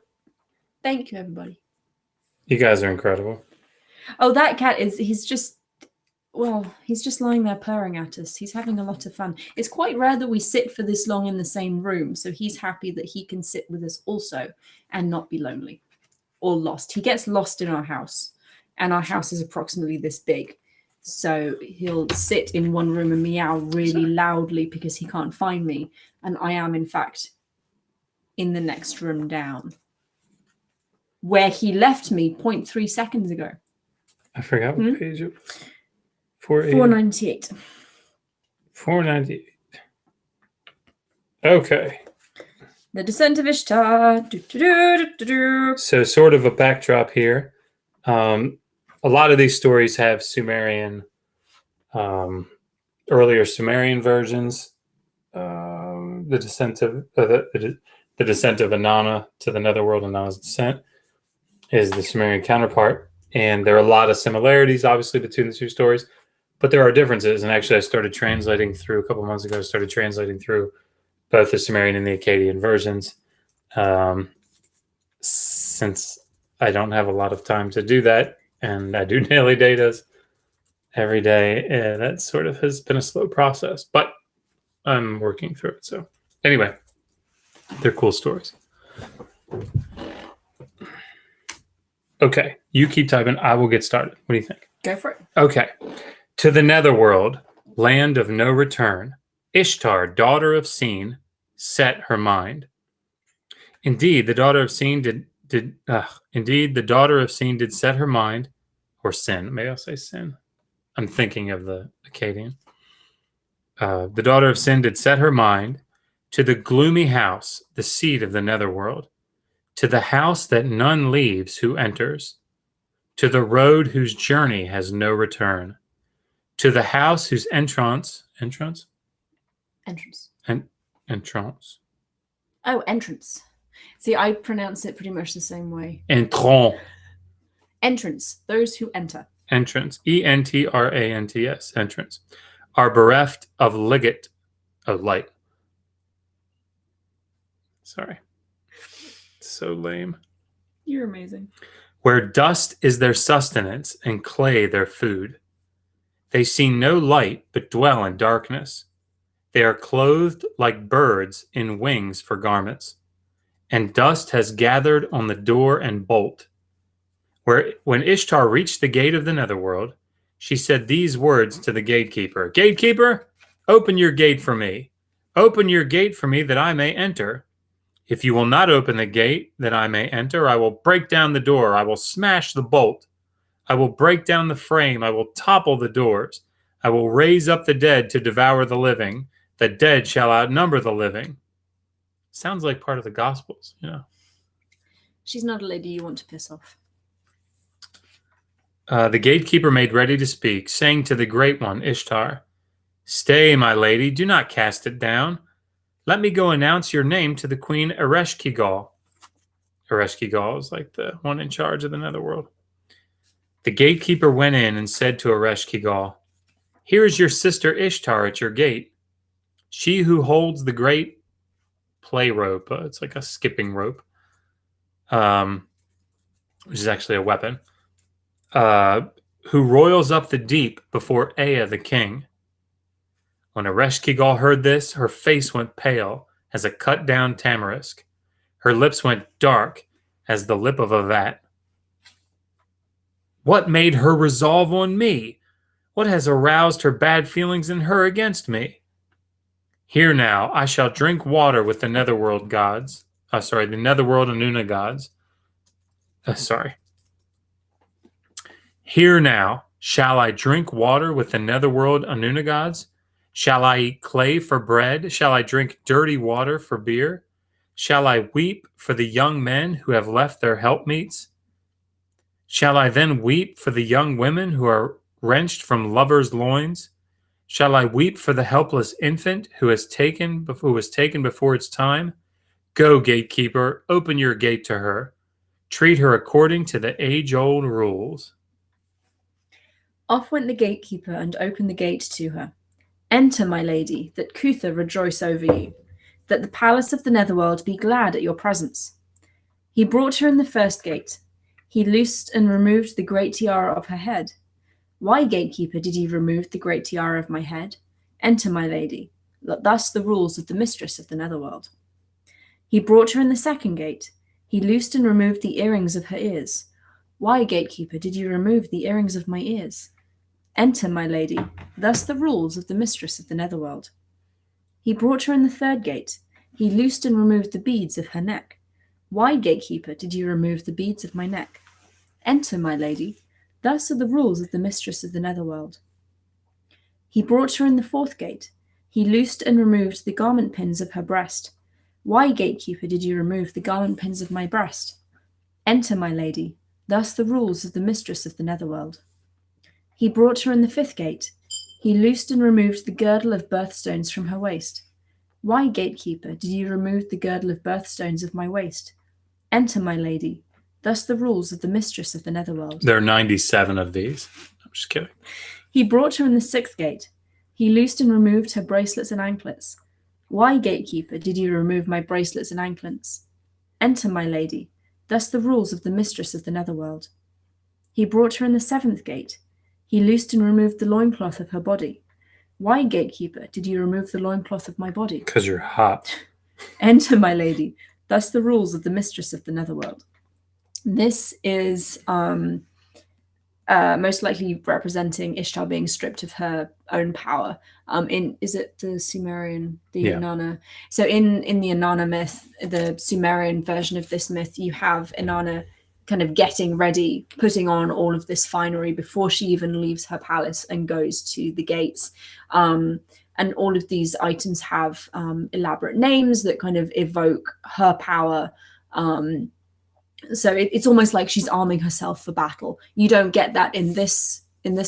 Thank you, everybody. You guys are incredible. Oh, that cat he's just lying there purring at us. He's having a lot of fun. It's quite rare that we sit for this long in the same room, so he's happy that he can sit with us also and not be lonely or lost. He gets lost in our house, and our house is approximately this big. So he'll sit in one room and meow really loudly because he can't find me. And I am, in fact, in the next room down, where he left me 0.3 seconds ago. I forgot what page it was. 498. 498. Okay. The Dissent of Ishtar. So sort of a backdrop here. A lot of these stories have Sumerian, earlier Sumerian versions. The descent of the descent of Inanna to the netherworld, Inanna's descent, is the Sumerian counterpart. And there are a lot of similarities, obviously, between the two stories, but there are differences. And actually, I started translating through a couple of months ago. I started translating through both the Sumerian and the Akkadian versions. Since I don't have a lot of time to do that, and I do daily datas every day, that sort of has been a slow process, but I'm working through it. So anyway, they're cool stories. Okay, you keep typing. I will get started. What do you think? Go for it. Okay. To the netherworld, land of no return, Ishtar, daughter of Sin, set her mind. Indeed, the daughter of Sin did set her mind, or sin. Maybe I'll say sin. I'm thinking of the Akkadian. The daughter of Sin did set her mind to the gloomy house, the seat of the netherworld, to the house that none leaves who enters, to the road whose journey has no return, to the house whose entrance. Oh, entrance. See, I pronounce it pretty much the same way. Entrant. Entrance, those who enter. Entrance, entrants, entrance, are bereft of light. Sorry. So lame. You're amazing. Where dust is their sustenance and clay their food. They see no light but dwell in darkness. They are clothed like birds in wings for garments. And dust has gathered on the door and bolt. When Ishtar reached the gate of the netherworld, she said these words to the gatekeeper. Gatekeeper, open your gate for me. Open your gate for me that I may enter. If you will not open the gate that I may enter, I will break down the door. I will smash the bolt. I will break down the frame. I will topple the doors. I will raise up the dead to devour the living. The dead shall outnumber the living. Sounds like part of the Gospels, you know. She's not a lady you want to piss off. The gatekeeper made ready to speak, saying to the great one, Ishtar, stay, my lady, do not cast it down. Let me go announce your name to the queen Ereshkigal. Ereshkigal is like the one in charge of the netherworld. The gatekeeper went in and said to Ereshkigal, here is your sister Ishtar at your gate. She who holds the great play rope, it's like a skipping rope, which is actually a weapon, who roils up the deep before Ea the king. When Ereshkigal heard this, her face went pale as a cut-down tamarisk. Her lips went dark as the lip of a vat. What made her resolve on me? What has aroused her bad feelings in her against me? Here now, I shall drink water with the netherworld gods. The netherworld Anuna gods. Here now, shall I drink water with the netherworld Anuna gods? Shall I eat clay for bread? Shall I drink dirty water for beer? Shall I weep for the young men who have left their helpmeets? Shall I then weep for the young women who are wrenched from lovers' loins? Shall I weep for the helpless infant who was taken before its time? Go, gatekeeper, open your gate to her. Treat her according to the age-old rules. Off went the gatekeeper and opened the gate to her. Enter, my lady, that Cutha rejoice over you, that the palace of the netherworld be glad at your presence. He brought her in the first gate. He loosed and removed the great tiara of her head. Why, gatekeeper, did you remove the great tiara of my head? Enter, my lady. Thus the rules of the mistress of the netherworld. He brought her in the second gate. He loosed and removed the earrings of her ears. Why, gatekeeper, did you remove the earrings of my ears? Enter, my lady. Thus the rules of the mistress of the netherworld. He brought her in the third gate. He loosed and removed the beads of her neck. Why, gatekeeper, did you remove the beads of my neck? Enter, my lady. Thus are the rules of the mistress of the netherworld. He brought her in the fourth gate. He loosed and removed the garment pins of her breast. Why, gatekeeper, did you remove the garment pins of my breast? Enter, my lady. Thus the rules of the mistress of the netherworld. He brought her in the fifth gate. He loosed and removed the girdle of birthstones from her waist. Why, gatekeeper, did you remove the girdle of birthstones of my waist? Enter, my lady. Thus the rules of the mistress of the netherworld. There are 97 of these. I'm just kidding. He brought her in the sixth gate. He loosed and removed her bracelets and anklets. Why, gatekeeper, did you remove my bracelets and anklets? Enter, my lady. Thus the rules of the mistress of the netherworld. He brought her in the seventh gate. He loosed and removed the loincloth of her body. Why, gatekeeper, did you remove the loincloth of my body? Because you're hot. Enter, my lady. Thus the rules of the mistress of the netherworld. This is most likely representing Ishtar being stripped of her own power. Is it the Sumerian, Inanna? So in the Inanna myth, the Sumerian version of this myth, you have Inanna kind of getting ready, putting on all of this finery before she even leaves her palace and goes to the gates. And all of these items have elaborate names that kind of evoke her power. So it's almost like she's arming herself for battle. You don't get that in this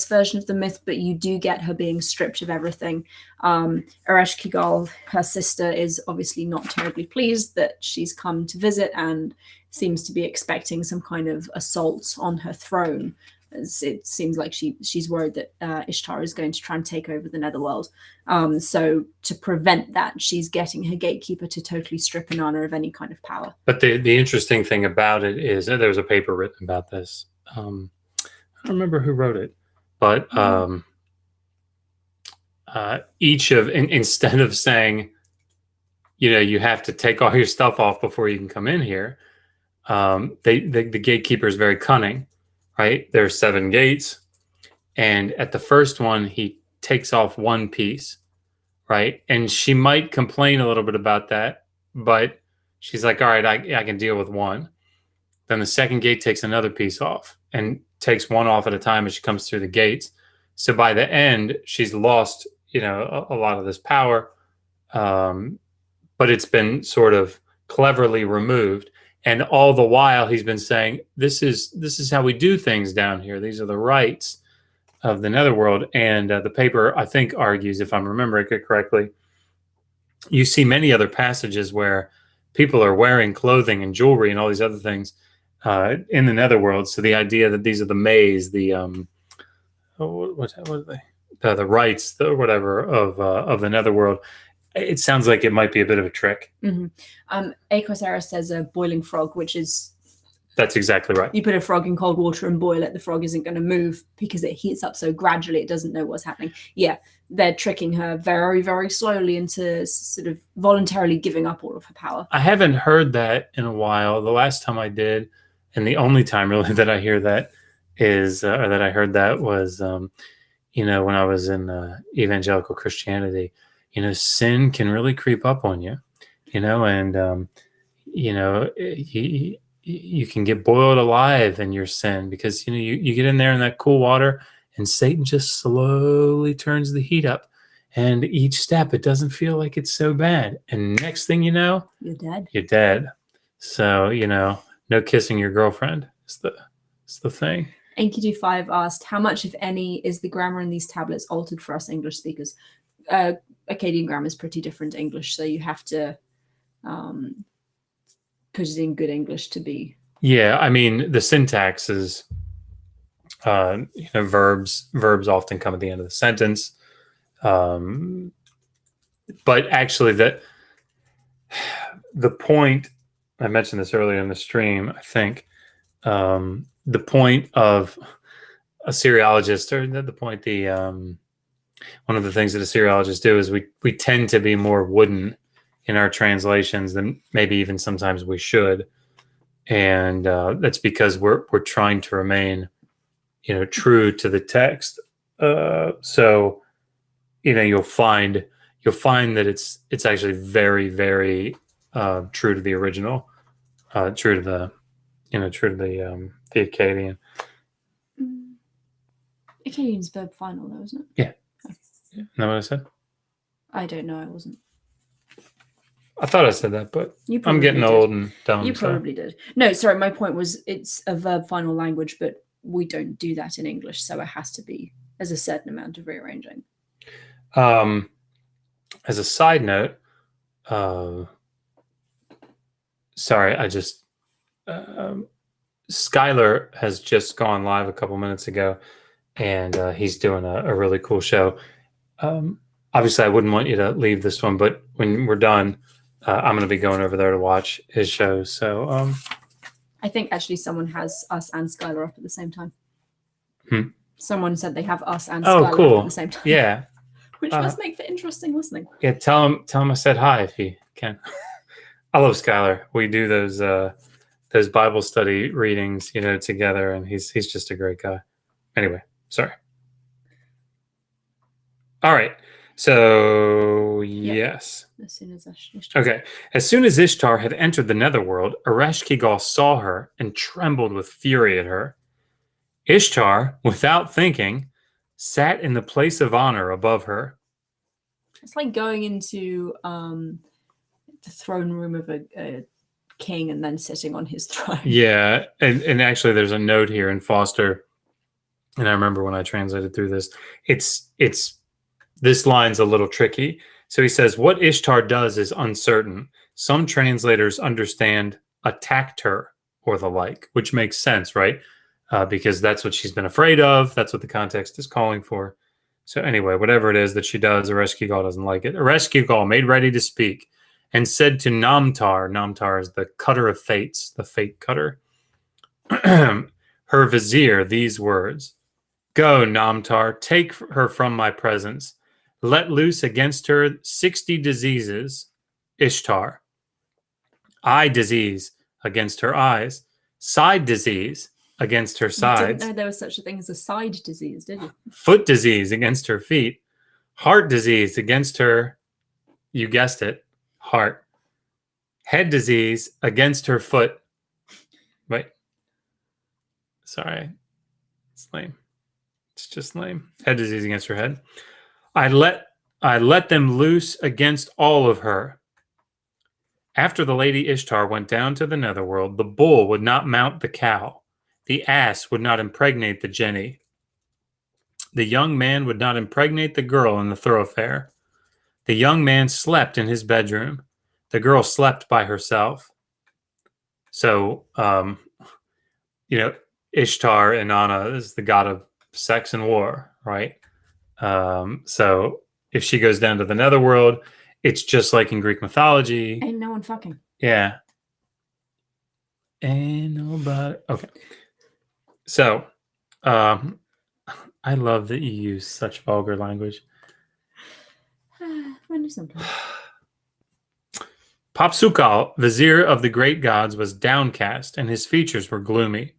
version of the myth, but you do get her being stripped of everything. Ereshkigal, her sister, is obviously not terribly pleased that she's come to visit and seems to be expecting some kind of assault on her throne. It seems like she's worried that Ishtar is going to try and take over the netherworld. So to prevent that, she's getting her gatekeeper to totally strip Inanna of any kind of power. But the interesting thing about it is, there was a paper written about this. I don't remember who wrote it, but instead of saying, you have to take all your stuff off before you can come in here, the gatekeeper is very cunning. Right? There's 7 gates. And at the first one, he takes off one piece. Right? And she might complain a little bit about that, but she's like, all right, I can deal with one. Then the second gate takes another piece off and takes one off at a time as she comes through the gates. So by the end, she's lost, a lot of this power. But it's been sort of cleverly removed. And all the while he's been saying, this is how we do things down here. These are the rights of the netherworld. And the paper, I think, argues, if I'm remembering it correctly, you see many other passages where people are wearing clothing and jewelry and all these other things in the netherworld. So the idea that these are the maze, the what are they? The rights, the whatever of the netherworld. It sounds like it might be a bit of a trick. Mm-hmm. Akosera says a boiling frog, which is... That's exactly right. You put a frog in cold water and boil it, the frog isn't going to move because it heats up so gradually it doesn't know what's happening. Yeah, they're tricking her very, very slowly into sort of voluntarily giving up all of her power. I haven't heard that in a while. The last time I did, and the only time really that I hear that is, or that I heard that was, when I was in evangelical Christianity. Sin can really creep up on you, and, you can get boiled alive in your sin because, you get in there in that cool water and Satan just slowly turns the heat up. And each step, it doesn't feel like it's so bad. And next thing you know, you're dead. You're dead. So, no kissing your girlfriend is the thing. Enkidu5 asked, how much, if any, is the grammar in these tablets altered for us English speakers? Akkadian grammar is pretty different to English, so you have to put it in good English to be. Yeah, I mean, the syntax is, verbs often come at the end of the sentence. But actually, the point, I mentioned this earlier in the stream, I think, the point of a Assyriologist, or the point, one of the things that Assyriologists do is we tend to be more wooden in our translations than maybe even sometimes we should. And that's because we're trying to remain, true to the text. So you'll find that it's actually very, very true to the original, true to the the Akkadian. Akkadian's verb final, though, isn't it? Yeah. Isn't that what I said? I don't know. I wasn't. I thought I said that, but I'm getting old and dumb. You probably did. No, sorry. My point was it's a verb final language, but we don't do that in English, so it has to be as a certain amount of rearranging. As a side note, sorry, I just Skylar has just gone live a couple minutes ago, and he's doing a really cool show. Obviously, I wouldn't want you to leave this one, but when we're done, I'm going to be going over there to watch his show. So I think actually someone has us and Skylar up at the same time. Someone said they have us and Skylar up at the same time. Yeah. Which must make for interesting listening. Yeah, tell him I said hi if you can. I love Skylar. We do those Bible study readings, together, and he's just a great guy. Anyway, sorry. All right. So, yes. As soon as Ishtar. Okay. As soon as Ishtar had entered the netherworld, Ereshkigal saw her and trembled with fury at her. Ishtar, without thinking, sat in the place of honor above her. It's like going into the throne room of a king and then sitting on his throne. Yeah. And actually, there's a note here in Foster, and I remember when I translated through this, it's this line's a little tricky. So he says, what Ishtar does is uncertain. Some translators understand attacked her or the like, which makes sense, right? Because that's what she's been afraid of. That's what the context is calling for. So anyway, whatever it is that she does, Ereshkigal doesn't like it. Ereshkigal made ready to speak and said to Namtar, Namtar is the cutter of fates, the fate cutter, her vizier, these words, go, Namtar, take her from my presence. Let loose against her 60 diseases, Ishtar. Eye disease against her eyes. Side disease against her sides. You didn't know there was such a thing as a side disease, did you? Foot disease against her feet. Heart disease against her, you guessed it, heart. Head disease against her foot. Wait. Sorry. It's lame. It's just lame. Head disease against her head. I let them loose against all of her. After the lady Ishtar went down to the netherworld, the bull would not mount the cow. The ass would not impregnate the jenny. The young man would not impregnate the girl in the thoroughfare. The young man slept in his bedroom. The girl slept by herself. So, Ishtar and Inanna is the god of sex and war, right? So if she goes down to the netherworld, it's just like in Greek mythology. Ain't no one fucking. Yeah. Ain't nobody. Okay. So, I love that you use such vulgar language. I do sometimes. Papsukal, vizier of the great gods, was downcast, and his features were gloomy.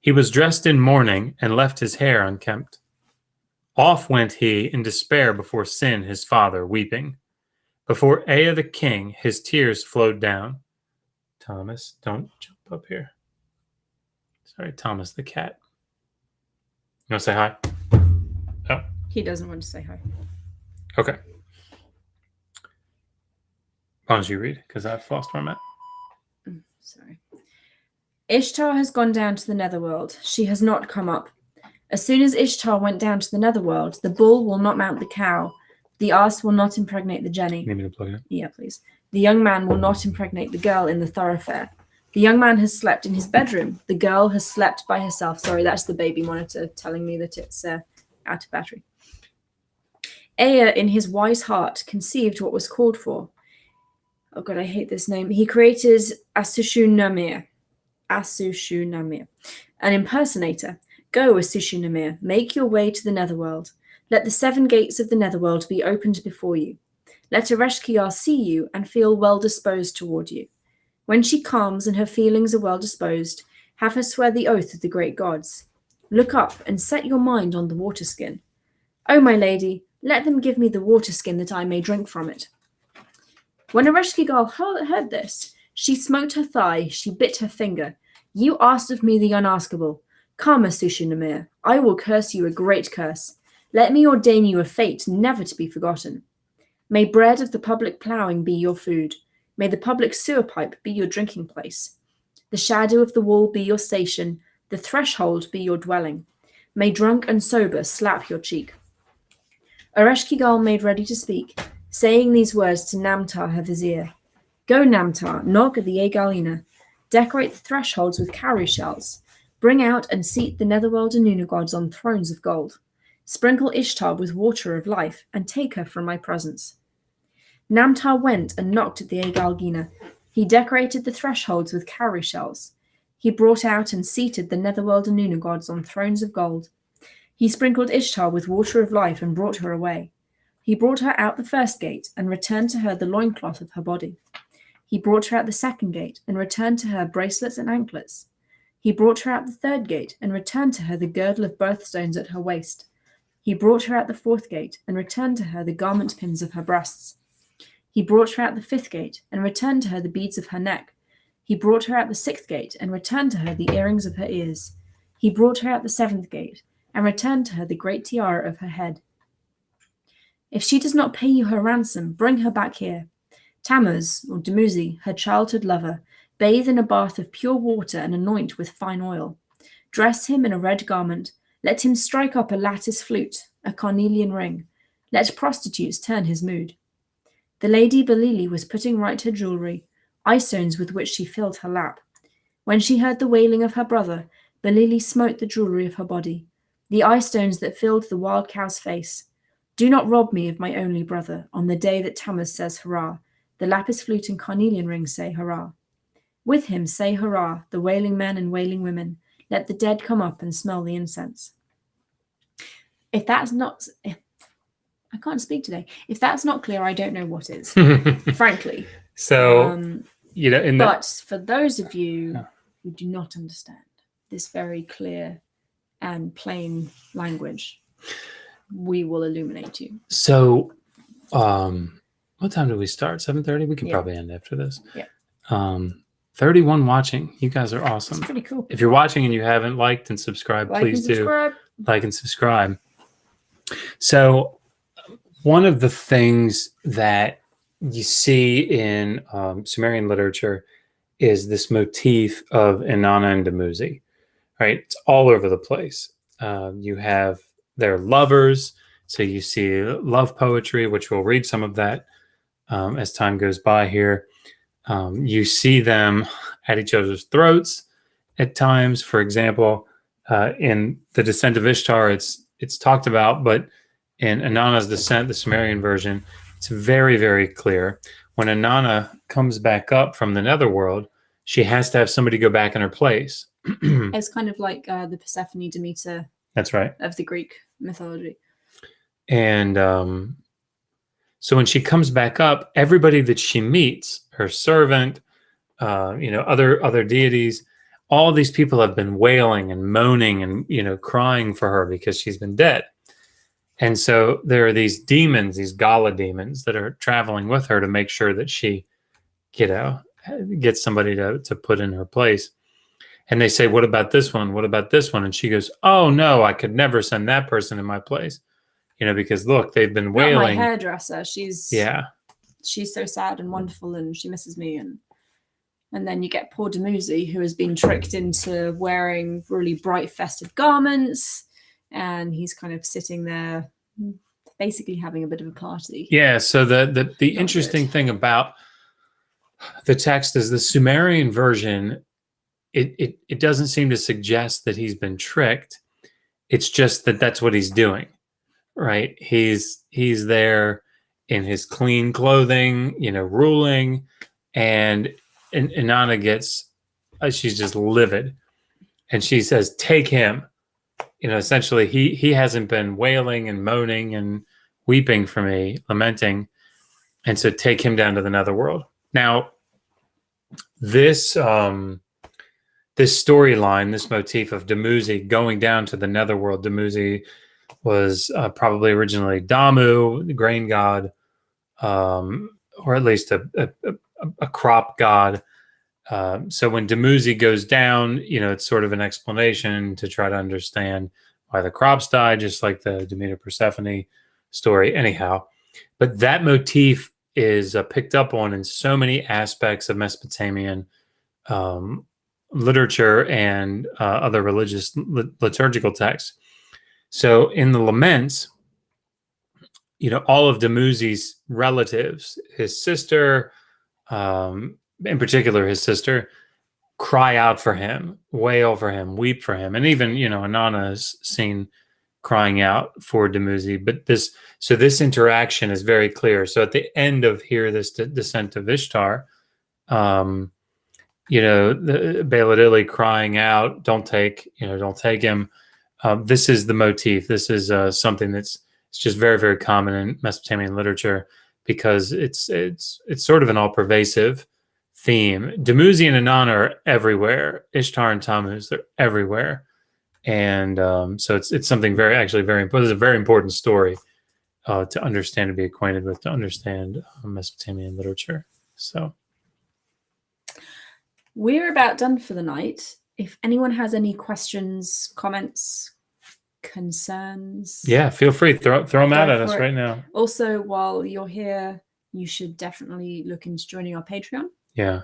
He was dressed in mourning and left his hair unkempt. Off went he in despair before Sin, his father, weeping. Before Ea the king, his tears flowed down. Thomas, don't jump up here. Sorry, Thomas the cat. You want to say hi? Oh. He doesn't want to say hi. Okay. Why don't you read? Because I've lost where I'm at. Sorry. Ishtar has gone down to the netherworld. She has not come up. As soon as Ishtar went down to the netherworld, the bull will not mount the cow. The ass will not impregnate the jenny. Need me to plug it in? Yeah, please. The young man will not impregnate the girl in the thoroughfare. The young man has slept in his bedroom. The girl has slept by herself. Sorry, that's the baby monitor telling me that it's out of battery. Ea, in his wise heart, conceived what was called for. Oh God, I hate this name. He created Asushunamir, an impersonator. Go, Asushunamir, make your way to the netherworld. Let the 7 gates of the netherworld be opened before you. Let Ereshkigal see you and feel well disposed toward you. When she calms and her feelings are well disposed, have her swear the oath of the great gods. Look up and set your mind on the water skin. O my lady, let them give me the water skin that I may drink from it. When Ereshkigal heard this, she smote her thigh, she bit her finger. You asked of me the unaskable. Come, Asushinamir, I will curse you a great curse. Let me ordain you a fate never to be forgotten. May bread of the public ploughing be your food. May the public sewer pipe be your drinking place. The shadow of the wall be your station, the threshold be your dwelling. May drunk and sober slap your cheek. Ereshkigal made ready to speak, saying these words to Namtar, her vizier. Go, Namtar, knock at the Egalina. Decorate the thresholds with cowrie shells. Bring out and seat the netherworld and Nuna gods on thrones of gold. Sprinkle Ishtar with water of life, and take her from my presence. Namtar went and knocked at the Egalgina. He decorated the thresholds with cowrie shells. He brought out and seated the netherworld and Nuna gods on thrones of gold. He sprinkled Ishtar with water of life and brought her away. He brought her out the first gate and returned to her the loincloth of her body. He brought her out the second gate and returned to her bracelets and anklets. He brought her out the third gate and returned to her the girdle of birthstones at her waist. He brought her out the fourth gate and returned to her the garment pins of her breasts. He brought her out the fifth gate and returned to her the beads of her neck. He brought her out the sixth gate and returned to her the earrings of her ears. He brought her out the seventh gate and returned to her the great tiara of her head. If she does not pay you her ransom, bring her back here. Tammuz, or Dumuzi, her childhood lover, bathe in a bath of pure water and anoint with fine oil. Dress him in a red garment. Let him strike up a lattice flute, a carnelian ring. Let prostitutes turn his mood. The lady Balili was putting right her jewelry, eye stones with which she filled her lap. When she heard the wailing of her brother, Balili smote the jewelry of her body, the eye stones that filled the wild cow's face. Do not rob me of my only brother on the day that Tammuz says hurrah. The lapis flute and carnelian ring say hurrah. With him say hurrah, the wailing men and wailing women. Let the dead come up and smell the incense. If that's not... I can't speak today. If that's not clear, I don't know what is, frankly. So, But for those of you who do not understand this very clear and plain language, we will illuminate you. So, what time do we start? 7:30? We can probably end after this. Yeah. 31 watching. You guys are awesome. It's pretty cool. If you're watching and you haven't liked and subscribed, please do like and subscribe. So, one of the things that you see in Sumerian literature is this motif of Inanna and Dumuzi, right? It's all over the place. You have their lovers, so you see love poetry, which we'll read some of that as time goes by here. You see them at each other's throats at times. For example, in the Dissent of Ishtar, it's talked about, but in Inanna's Descent, the Sumerian version, it's very, very clear. When Inanna comes back up from the netherworld, she has to have somebody go back in her place. It's kind of like the Persephone Demeter. That's right. Of the Greek mythology. And so when she comes back up, everybody that she meets, her servant, other deities, all these people have been wailing and moaning and, crying for her because she's been dead. And so there are these demons, these Gala demons that are traveling with her to make sure that she, gets somebody to put in her place. And they say, what about this one? What about this one? And she goes, oh, no, I could never send that person in my place. Because look, they've been wailing. My hairdresser, she's so sad and wonderful and she misses me. And then you get poor Dumuzi, who has been tricked into wearing really bright festive garments. And he's kind of sitting there basically having a bit of a party. Yeah, so the interesting thing about the text is the Sumerian version, it doesn't seem to suggest that he's been tricked. It's just that that's what he's doing, right? He's there in his clean clothing, ruling, and Inanna gets, she's just livid. And she says, take him. Essentially, he hasn't been wailing and moaning and weeping for me, lamenting. And so take him down to the netherworld. Now, this this storyline, this motif of Dumuzi going down to the netherworld. Dumuzi was probably originally Damu, the grain god, or at least a crop god. So when Dumuzi goes down, it's sort of an explanation to try to understand why the crops died, just like the Demeter Persephone story. Anyhow, but that motif is picked up on in so many aspects of Mesopotamian literature and other religious liturgical texts. So in the laments, all of Dumuzi's relatives, his sister, in particular his sister, cry out for him, wail for him, weep for him. And even, Inanna is seen crying out for Dumuzi. But this interaction is very clear. So at the end of here, this Dissent of Ishtar, the Baaladili crying out, don't take him. This is the motif. This is something it's just very, very common in Mesopotamian literature, because it's sort of an all-pervasive theme. Dumuzi and Inanna are everywhere. Ishtar and Tammuz, they're everywhere. And so it's something very important. It's a very important story to understand, to be acquainted with, to understand Mesopotamian literature. So we're about done for the night. If anyone has any questions, comments, concerns, feel free, throw them out at us right now. Also, while you're here, you should definitely look into joining our Patreon. Yeah.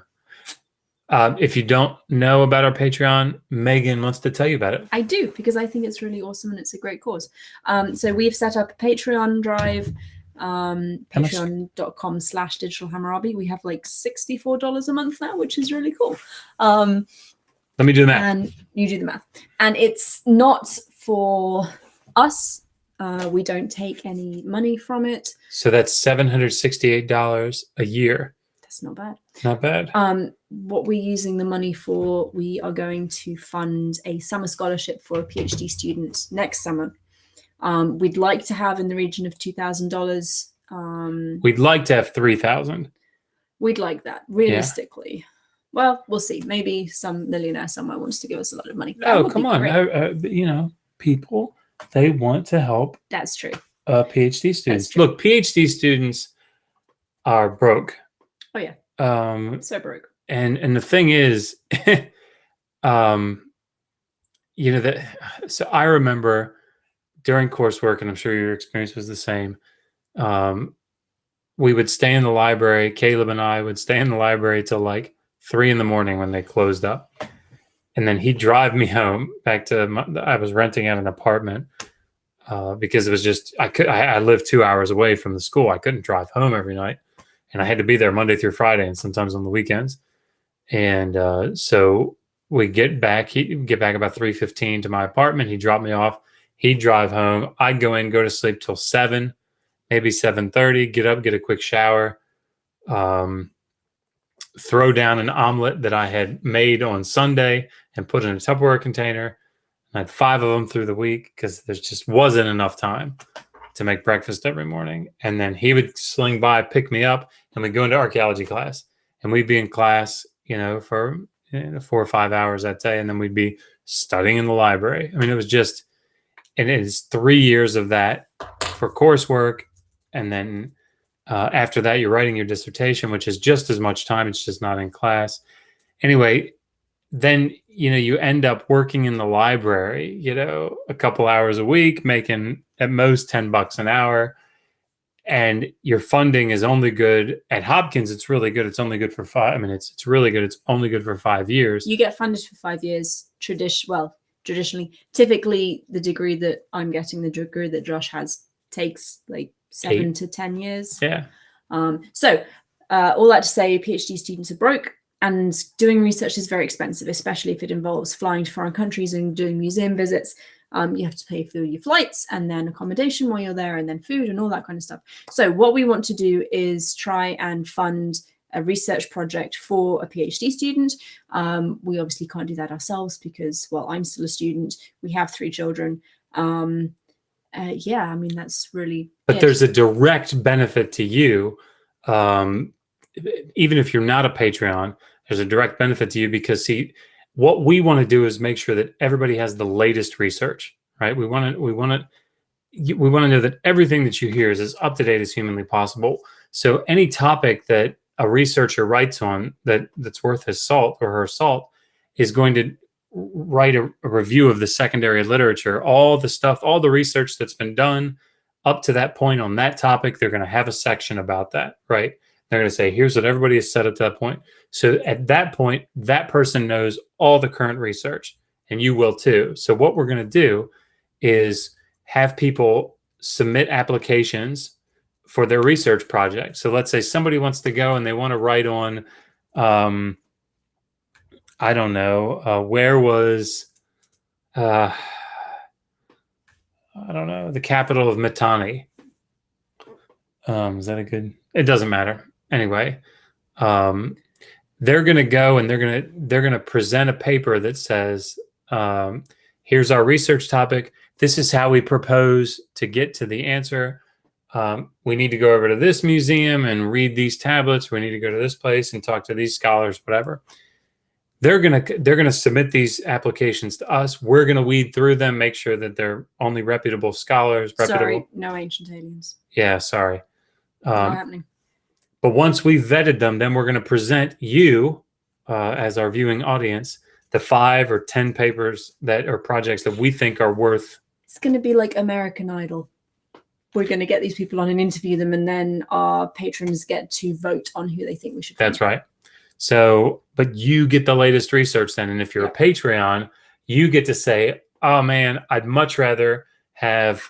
If you don't know about our Patreon, Megan wants to tell you about it. I do, because I think it's really awesome and it's a great cause. So we've set up a Patreon drive, patreon.com/Digital Hammurabi. We have like $64 a month now, which is really cool. Let me do the math. And you do the math. And it's not for us. We don't take any money from it. So that's $768 a year. That's not bad. Not bad. What we're using the money for, we are going to fund a summer scholarship for a PhD student next summer. We'd like to have in the region of $2,000. We'd like to have $3,000. We'd like that, realistically. Yeah. Well, we'll see. Maybe some millionaire somewhere wants to give us a lot of money. Oh, come on. People, they want to help. That's true. PhD students. Look, PhD students are broke. Oh, yeah. So broke. And the thing is, so I remember during coursework, and I'm sure your experience was the same, we would stay in the library. Caleb and I would stay in the library till like 3 a.m. when they closed up. And then he'd drive me home back to I was renting out an apartment because it was just, I lived 2 hours away from the school. I couldn't drive home every night. And I had to be there Monday through Friday and sometimes on the weekends. And so he'd get back about 3:15 to my apartment. He'd drop me off. He'd drive home. I'd go to sleep till 7, maybe 7:30, get up, get a quick shower, throw down an omelet that I had made on Sunday and put in a Tupperware container. I had 5 of them through the week because there just wasn't enough time to make breakfast every morning. And then he would sling by, pick me up, and we'd go into archaeology class. And we'd be in class, for 4 or 5 hours that day. And then we'd be studying in the library. I mean, it was just, and it is 3 years of that for coursework. And then after that, you're writing your dissertation, which is just as much time. It's just not in class. Anyway, then, you end up working in the library, a couple hours a week, making at most $10 an hour. And your funding is only good at Hopkins. It's really good. It's only good for 5. I mean, it's really good. It's only good for 5 years. You get funded for 5 years. Traditionally, typically the degree that I'm getting, the degree that Josh has, takes like 7 to 10 years. Yeah. So all that to say, PhD students are broke, and doing research is very expensive, especially if it involves flying to foreign countries and doing museum visits. You have to pay for your flights and then accommodation while you're there, and then food and all that kind of stuff. So what we want to do is try and fund a research project for a PhD student. We obviously can't do that ourselves because, well, I'm still a student. We have 3 children. I mean, that's really... But there's a direct benefit to you. Even if you're not a Patreon, there's a direct benefit to you because, see, what we want to do is make sure that everybody has the latest research, right? We want to know that everything that you hear is as up to date as humanly possible. So any topic that a researcher writes on that's worth his salt or her salt is going to write a review of the secondary literature, all the stuff, all the research that's been done up to that point on that topic. They're going to have a section about that, right? They're going to say, here's what everybody has said up to that point. So at that point, that person knows all the current research, and you will too. So what we're going to do is have people submit applications for their research project. So let's say somebody wants to go and they want to write on, I don't know, where was, I don't know, the capital of Mitanni. Is that a good? It doesn't matter. Anyway, they're going to go and they're going to present a paper that says, here's our research topic. This is how we propose to get to the answer. We need to go over to this museum and read these tablets. We need to go to this place and talk to these scholars, whatever. They're gonna submit these applications to us. We're gonna weed through them, make sure that they're only reputable scholars. Sorry, no ancient aliens. Yeah, sorry. Not happening. But once we've vetted them, then we're going to present you as our viewing audience the 5 or 10 papers that are projects that we think are worth. It's going to be like American Idol. We're going to get these people on and interview them, and then our patrons get to vote on who they think we should. That's right. So, but you get the latest research then, and if you're a Patreon, you get to say, "Oh man, I'd much rather have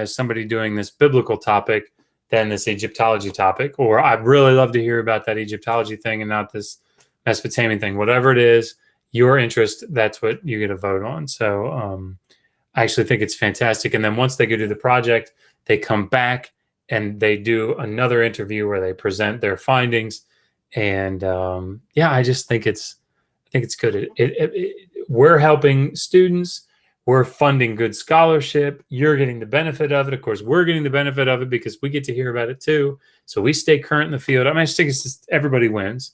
somebody doing this biblical topic than this Egyptology topic," or "I'd really love to hear about that Egyptology thing and not this Mesopotamian thing." Whatever it is, your interest, that's what you get a vote on. So I actually think it's fantastic. And then once they go do the project, they come back and they do another interview where they present their findings. And I just think it's good. We're helping students. We're funding good scholarship. You're getting the benefit of it. Of course, we're getting the benefit of it because we get to hear about it too. So we stay current in the field. I just think it's just everybody wins.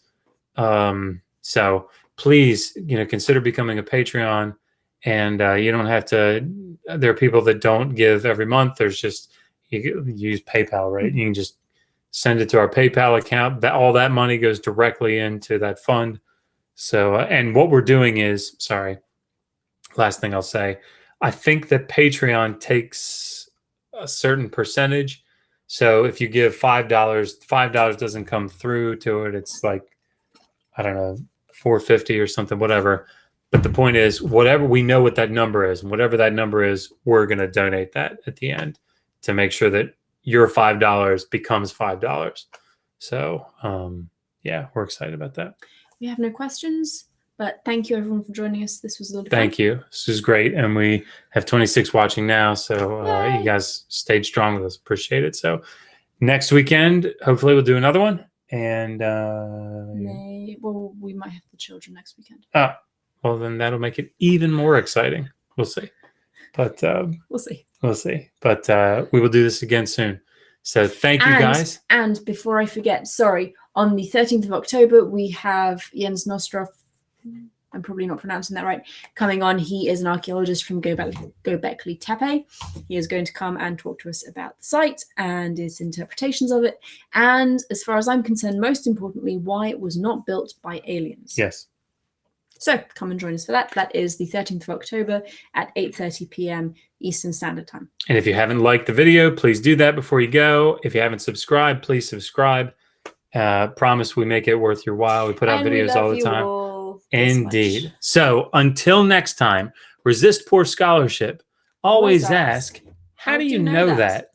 So please, consider becoming a Patreon. And you don't have to. There are people that don't give every month. There's just you use PayPal, right? You can just send it to our PayPal account. That all that money goes directly into that fund. So and what we're doing is last thing I'll say, I think that Patreon takes a certain percentage. So if you give $5 doesn't come through to it. It's like, I don't know, $4.50 or something, whatever. But the point is, whatever we know what that number is, and whatever that number is, we're going to donate that at the end to make sure that your $5 becomes $5. So we're excited about that. We have no questions. But thank you, everyone, for joining us. This was a lot of fun. Thank you. This is great. And we have 26 watching now. So you guys stayed strong with us. Appreciate it. So next weekend, hopefully we'll do another one. And we might have the children next weekend. Well, then that'll make it even more exciting. We'll see. But we'll see. We'll see. But we will do this again soon. So thank you, guys. And before I forget, on the 13th of October, we have Jens Nostroff. I'm probably not pronouncing that right. Coming on, he is an archaeologist from Göbekli Tepe. He is going to come and talk to us about the site and his interpretations of it. And as far as I'm concerned, most importantly, why it was not built by aliens. Yes. So come and join us for that. That is the 13th of October at 8:30 p.m. Eastern Standard Time. And if you haven't liked the video, please do that before you go. If you haven't subscribed, please subscribe. Promise we make it worth your while. We put out videos all the time. Indeed. So until next time, resist poor scholarship. Always ask, how do you know that?